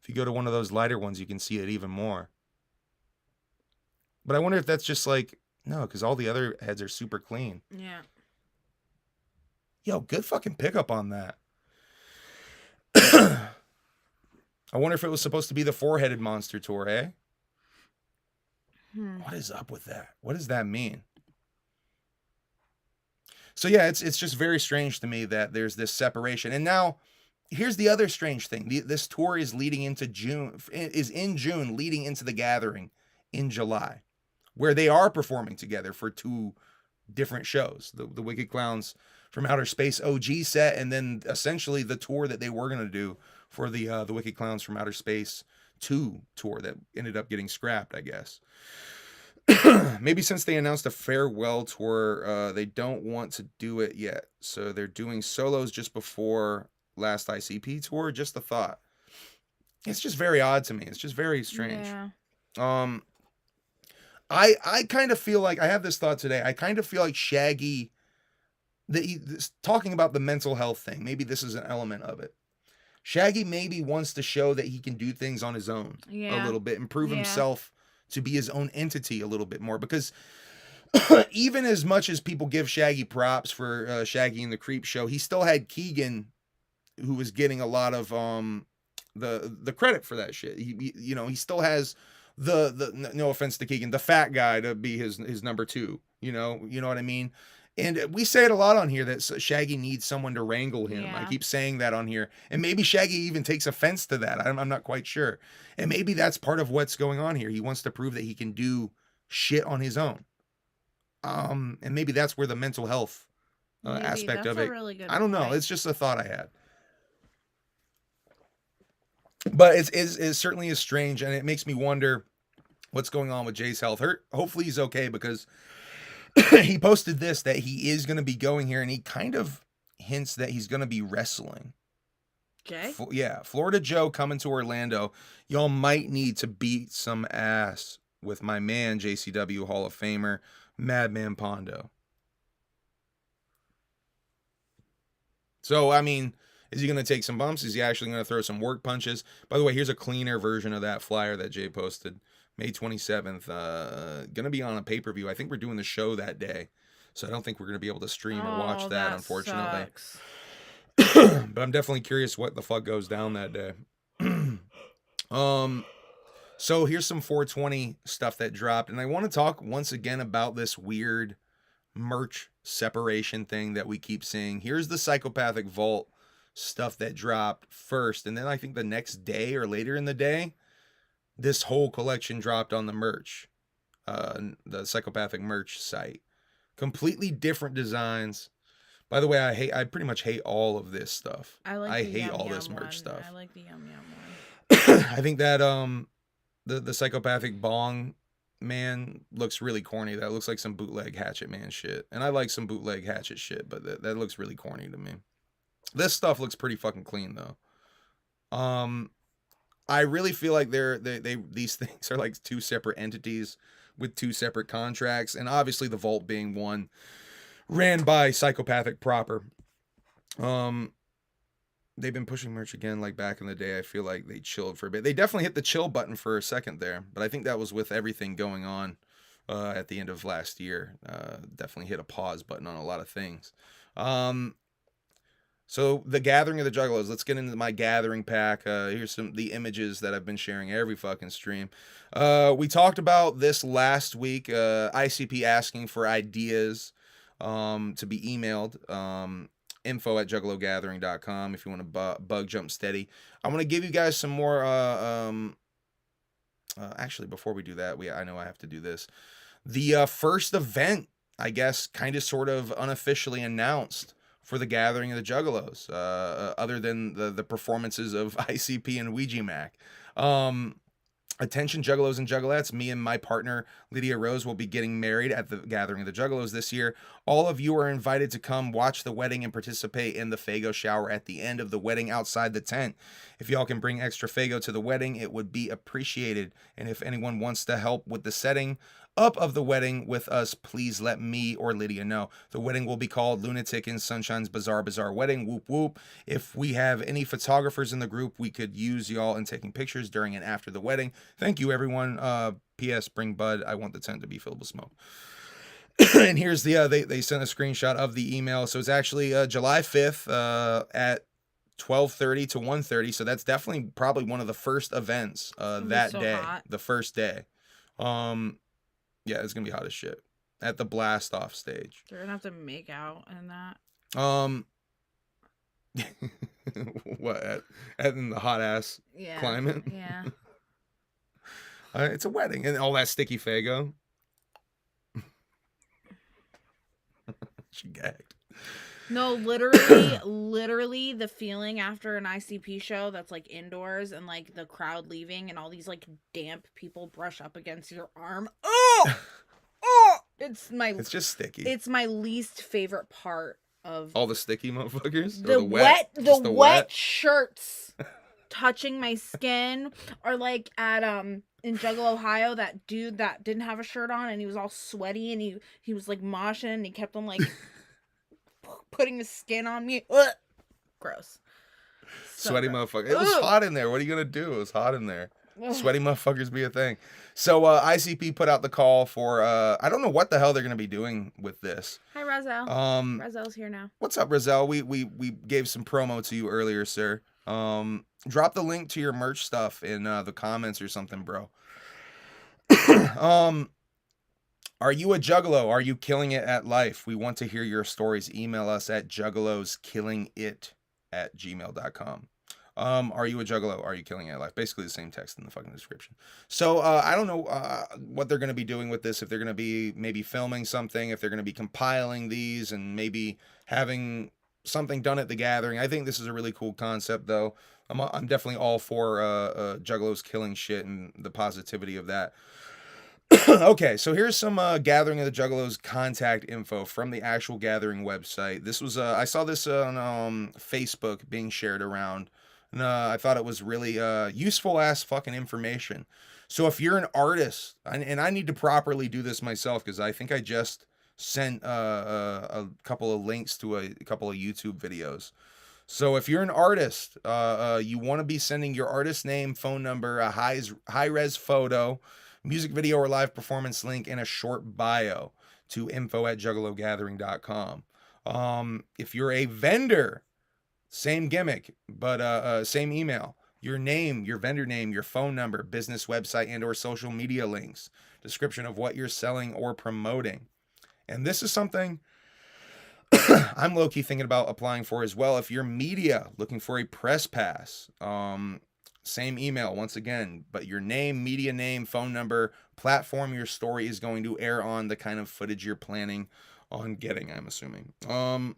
If you go to one of those lighter ones, you can see it even more. But I wonder if that's just like, no, because all the other heads are super clean. Yeah. Yo, good fucking pickup on that. I wonder if it was supposed to be the four-headed monster tour, eh? What is up with that? What does that mean? So yeah, it's just very strange to me that there's this separation. And now, here's the other strange thing. This tour is leading into June, is in June, leading into the gathering in July, where they are performing together for 2 different shows. The Wicked Clowns from Outer Space OG set, and then essentially the tour that they were going to do for the Wicked Clowns from Outer Space 2 tour that ended up getting scrapped, I guess. Maybe since they announced a farewell tour, they don't want to do it yet. So they're doing solos just before last ICP tour. Just a thought. It's just very odd to me. It's just very strange. Yeah. I kind of feel like, I have this thought today. I kind of feel like Shaggy, talking about the mental health thing, maybe this is an element of it. Shaggy maybe wants to show that he can do things on his own a little bit and prove himself to be his own entity a little bit more, because even as much as people give Shaggy props for Shaggy and the Creep Show, he still had Keegan, who was getting a lot of the credit for that shit. He still has the no offense to Keegan, the fat guy to be his number 2. You know what I mean? And we say it a lot on here that Shaggy needs someone to wrangle him. Yeah. I keep saying that on here. And maybe Shaggy even takes offense to that. I'm not quite sure. And maybe that's part of what's going on here. He wants to prove that he can do shit on his own. And maybe that's where the mental health aspect of it. Really good I don't know. point. It's just a thought I had. But it certainly is strange, and it makes me wonder what's going on with Jay's health. Hopefully he's okay, because he posted this, that he is going to be going here, and he kind of hints that he's going to be wrestling. Jay? Yeah, Florida Joe coming to Orlando. Y'all might need to beat some ass with my man, JCW Hall of Famer, Madman Pondo. So, I mean, is he going to take some bumps? Is he actually going to throw some work punches? By the way, here's a cleaner version of that flyer that Jay posted. May 27th, going to be on a pay-per-view. I think we're doing the show that day, so I don't think we're going to be able to stream or watch that, unfortunately. But I'm definitely curious what the fuck goes down that day. So here's some 420 stuff that dropped, and I want to talk once again about this weird merch separation thing that we keep seeing. Here's the Psychopathic Vault stuff that dropped first, and then I think the next day or later in the day, this whole collection dropped on the merch, the Psychopathic merch site. Completely different designs. By the way, I pretty much hate all of this stuff. I hate all this merch stuff. I like the Yum Yum one. I think that the Psychopathic Bong Man looks really corny. That looks like some bootleg Hatchet Man shit. And I like some bootleg Hatchet shit, but that looks really corny to me. This stuff looks pretty fucking clean though. I really feel like these things are like 2 separate entities with 2 separate contracts, and obviously the Vault being one ran by Psychopathic proper. They've been pushing merch again like back in the day. I feel like they chilled for a bit. They definitely hit the chill button for a second there, but I think that was with everything going on at the end of last year. Definitely hit a pause button on a lot of things. So the Gathering of the Juggalos. Let's get into my gathering pack. Here's the images that I've been sharing every fucking stream. We talked about this last week. ICP asking for ideas to be emailed. info@juggalogathering.com if you want to bug jump steady. I'm going to give you guys some more. Actually, before we do that, I know I have to do this. The first event, I guess, kind of sort of unofficially announced for the Gathering of the Juggalos, other than the performances of ICP and Ouija Mac. Attention Juggalos and Juggalettes, me and my partner Lydia Rose will be getting married at the Gathering of the Juggalos this year. All of you are invited to come watch the wedding and participate in the Fago shower at the end of the wedding outside the tent. If y'all can bring extra Fago to the wedding, it would be appreciated. And if anyone wants to help with the setting up of the wedding with us, please let me or Lydia know. The wedding will be called Lunatic in Sunshine's Bizarre Wedding. Whoop whoop. If we have any photographers in the group, we could use y'all in taking pictures during and after the wedding. Thank you, everyone. P.S. Bring bud. I want the tent to be filled with smoke. And here's the they sent a screenshot of the email. So it's actually July 5th at 12:30 to 1:30. So that's definitely probably one of the first events that so day, hot. the first day. Yeah, it's gonna be hot as shit at the blast off stage. They're gonna have to make out in that. What at in the hot ass climate? Yeah. It's a wedding and all that sticky Faygo. She gagged. No, literally the feeling after an ICP show that's like indoors and like the crowd leaving and all these like damp people brush up against your arm. Oh, it's just sticky. It's my least favorite part of all the sticky motherfuckers. The wet shirts touching my skin, or like at in Juggalo, Ohio, that dude that didn't have a shirt on and he was all sweaty and he was like moshing and he kept on like putting his skin on me. Ugh. Gross. So sweaty gross. motherfucker. It was hot in there. What are you gonna do? It was hot in there. Sweaty motherfuckers be a thing. So ICP put out the call for I don't know what the hell they're gonna be doing with this. Hi Razel. Razel's here now. What's up, Razel? We gave some promo to you earlier, sir. Drop the link to your merch stuff in the comments or something, bro. Are you a juggalo? Are you killing it at life? We want to hear your stories. Email us at juggaloskillingit@gmail.com. Are you a juggalo? Are you killing it at life? Basically the same text in the fucking description. So I don't know what they're going to be doing with this. If they're going to be maybe filming something, if they're going to be compiling these and maybe having something done at the gathering. I think this is a really cool concept, though. I'm definitely all for juggalos killing shit and the positivity of that. Okay, so here's some Gathering of the Juggalos contact info from the actual gathering website. This was I saw this on Facebook being shared around, and I thought it was really useful ass fucking information. So if you're an artist, and I need to properly do this myself because I think I just sent a couple of links to a couple of YouTube videos. So if you're an artist, you want to be sending your artist name, phone number, a high-res photo, music video or live performance link, and a short bio to info@juggalogathering.com. If you're a vendor, same gimmick, but same email. Your name, your vendor name, your phone number, business website, and or social media links, description of what you're selling or promoting. And this is something I'm low-key thinking about applying for as well. If you're media looking for a press pass, same email once again, but your name, media name, phone number, platform your story is going to air on, the kind of footage you're planning on getting, I'm assuming. So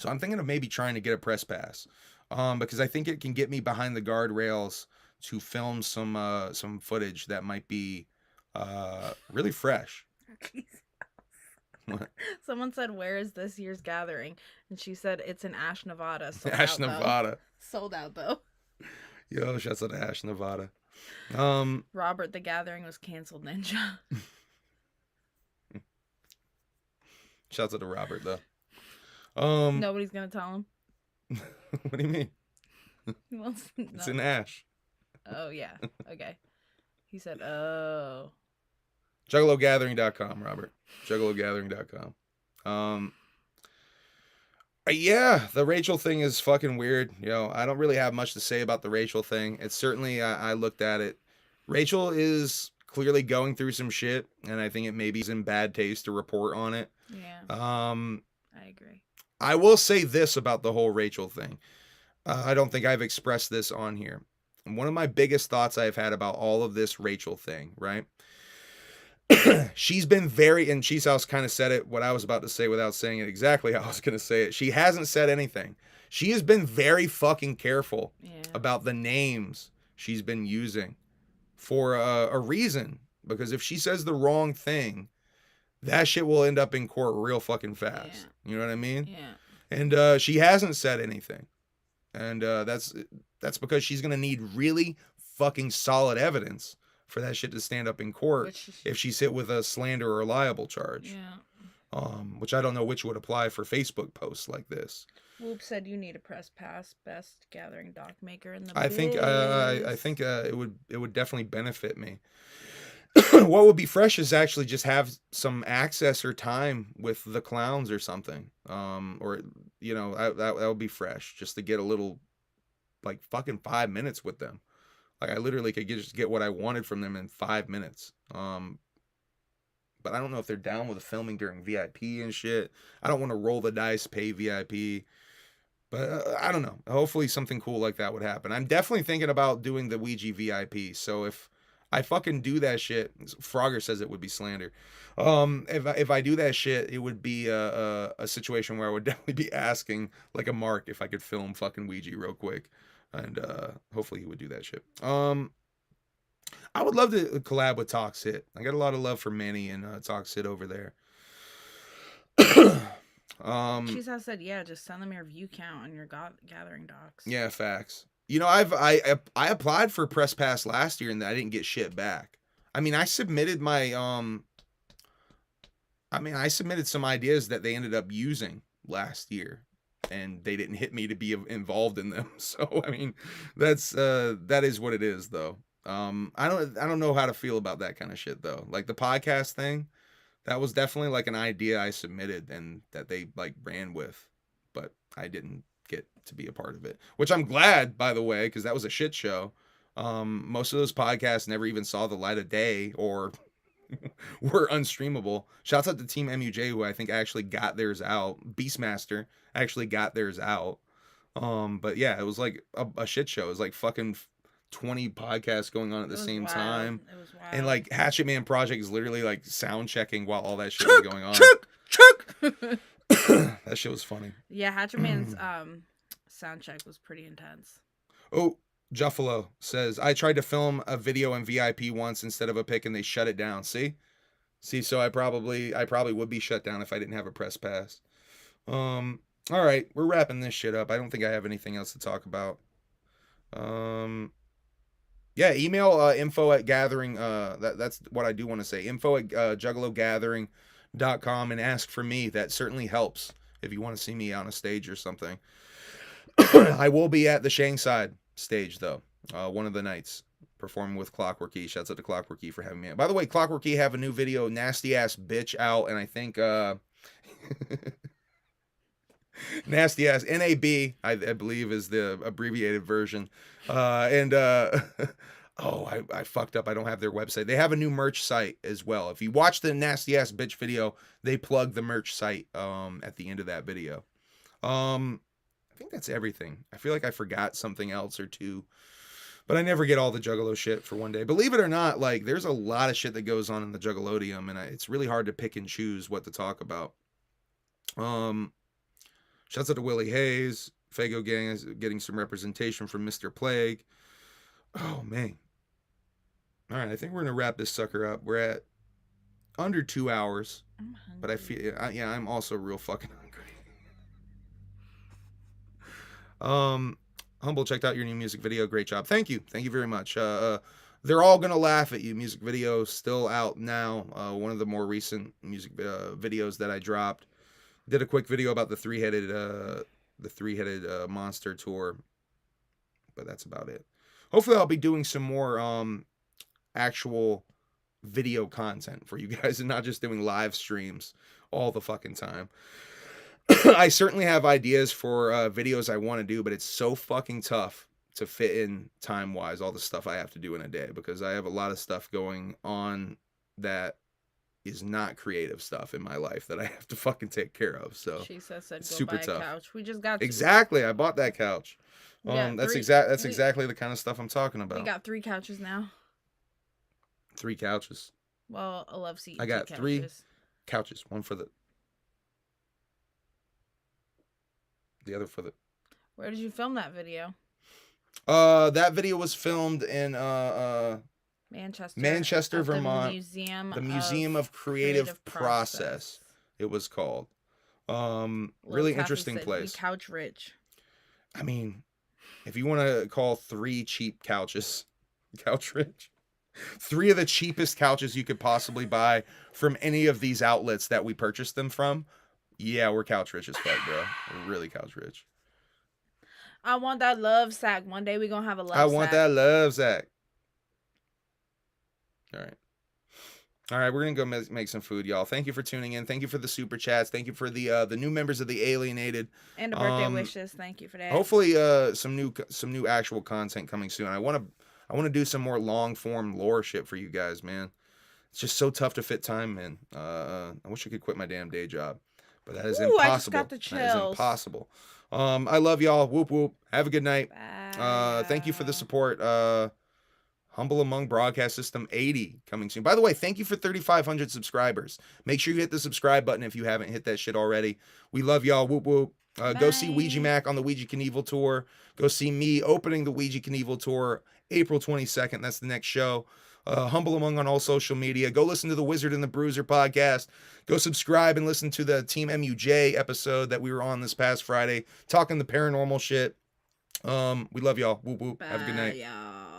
I'm thinking of maybe trying to get a press pass, because I think it can get me behind the guardrails to film some footage that might be really fresh. What? Someone said, "Where is this year's gathering?" And she said, "It's in Ash, Nevada." Ash, Nevada. Sold out though. Yo, shouts out to Ash, Nevada. Robert, the gathering was canceled, Ninja. Shouts out to Robert though. Nobody's gonna tell him. What do you mean? Well, It's in Ash. Oh yeah. Okay. He said, "Oh." Juggalogathering.com, Robert. Juggalogathering.com. Yeah, the Rachel thing is fucking weird. You know, I don't really have much to say about the Rachel thing. It's certainly, I looked at it. Rachel is clearly going through some shit, and I think it maybe is in bad taste to report on it. Yeah. I agree. I will say this about the whole Rachel thing. I don't think I've expressed this on here. One of my biggest thoughts I've had about all of this Rachel thing, right? She's been and Cheese House kind of said it, what I was about to say without saying it exactly how I was going to say it. She hasn't said anything. She has been very fucking careful about the names she's been using for a reason. Because if she says the wrong thing, that shit will end up in court real fucking fast. Yeah. You know what I mean? Yeah. And she hasn't said anything. And that's because she's going to need really fucking solid evidence for that shit to stand up in court if she's hit with a slander or libel charge. Yeah. Which I don't know which would apply for Facebook posts like this. Whoop said you need a press pass. Best gathering doc maker in the I think biz. it would definitely benefit me. What would be fresh is actually just have some access or time with the clowns or something. Or you know, that would be fresh just to get a little, like, fucking 5 minutes with them. Like, I literally could just get what I wanted from them in 5 minutes. But I don't know if they're down with the filming during VIP and shit. I don't want to roll the dice, pay VIP. But I don't know. Hopefully something cool like that would happen. I'm definitely thinking about doing the Ouija VIP. So if I fucking do that shit, Frogger says it would be slander. If I do that shit, it would be a situation where I would definitely be asking, like, a Mark if I could film fucking Ouija real quick. And hopefully he would do that shit. I would love to collab with Talks Hit. I got a lot of love for Manny and Talks Hit over there. She's said, yeah, just send them your view count on your gathering docs. Yeah, facts. You know, I applied for Press Pass last year and I didn't get shit back. I mean, I submitted my I submitted some ideas that they ended up using last year, and they didn't hit me to be involved in them. So I mean, that is what it is, though. I don't know how to feel about that kind of shit, though. Like the podcast thing, that was definitely like an idea I submitted and that they like ran with, but I didn't get to be a part of it, which I'm glad, by the way, because that was a shit show. Most of those podcasts never even saw the light of day or were unstreamable. Shouts out to Team MUJ, who I think actually got theirs out. Beastmaster actually got theirs out. But yeah, it was like a shit show. It was like fucking 20 podcasts going on at the same time. It was wild. And like Hatchet Man Project is literally like sound checking while all that shit was going on. That shit was funny. Yeah, Hatchet Man's sound check was pretty intense. Oh, Juggalo says, I tried to film a video in VIP once instead of a pic and they shut it down. See, so I probably would be shut down if I didn't have a press pass. All right, we're wrapping this shit up. I don't think I have anything else to talk about. Yeah, email info at gathering. That's what I do want to say. Info at juggalogathering.com and ask for me. That certainly helps if you want to see me on a stage or something. I will be at the Shangside stage, though, one of the nights, performing with Clockwork E. Shouts out to Clockwork E for having me. By the way, Clockwork E have a new video, Nasty Ass Bitch, out, and I think Nasty Ass NAB, I believe, is the abbreviated version. I fucked up. I don't have their website. They have a new merch site as well. If you watch the Nasty Ass Bitch video, they plug the merch site at the end of that video. I think that's everything. I feel like I forgot something else or two, but I never get all the Juggalo shit for one day. Believe it or not, like, there's a lot of shit that goes on in the Juggalodium, and it's really hard to pick and choose what to talk about. Shouts out to Willie Hayes. Fago Gang is getting some representation from Mr. Plague. Oh, man. All right, I think we're going to wrap this sucker up. We're at under 2 hours, but I feel, I'm also real fucking hungry. Humble checked out your new music video. Great job. Thank you very much. They're all gonna laugh at you. Music video still out now. One of the more recent music videos that I dropped. Did a quick video about the three-headed monster tour, but that's about it. Hopefully I'll be doing some more actual video content for you guys and not just doing live streams all the fucking time. I certainly have ideas for videos I want to do, but it's so fucking tough to fit in time-wise, all the stuff I have to do in a day, because I have a lot of stuff going on that is not creative stuff in my life that I have to fucking take care of. So she said go super buy a tough. couch. We just got exactly. I bought that couch. That's exactly the kind of stuff I'm talking about. We got 3 couches now. 3 couches. Well, a love seat. I got 3 couches. One for the other for the. Where did you film that video? That video was filmed in Manchester, Vermont. The Museum of Creative Process. It was called. Really interesting place. Couch rich. I mean, if you want to call 3 cheap couches couch rich, 3 of the cheapest couches you could possibly buy from any of these outlets that we purchased them from. Yeah, we're couch rich as fuck, bro. We're really couch rich. I want that love sack. One day we gonna have a love sack. I want that love sack. All right, we're gonna go make some food, y'all. Thank you for tuning in. Thank you for the super chats. Thank you for the new members of the Alienated and the birthday wishes. Thank you for that. Hopefully, some new actual content coming soon. I want to do some more long form lore shit for you guys, man. It's just so tough to fit time in. I wish I could quit my damn day job, but that is impossible. I just got the chills. That is impossible. I love y'all. Whoop whoop. Have a good night. Bye. Thank you for the support. Humble Among Broadcast System 80 coming soon. By the way, thank you for 3,500 subscribers. Make sure you hit the subscribe button if you haven't hit that shit already. We love y'all. Whoop whoop. Go see Ouija Mac on the Ouija Knievel tour. Go see me opening the Ouija Knievel tour April 22nd. That's the next show. Humble Among on all social media. Go listen to the Wizard and the Bruiser podcast. Go subscribe and listen to the Team MUJ episode that we were on this past Friday, talking the paranormal shit. We love y'all. Whoop whoop. Have a good night. Y'all.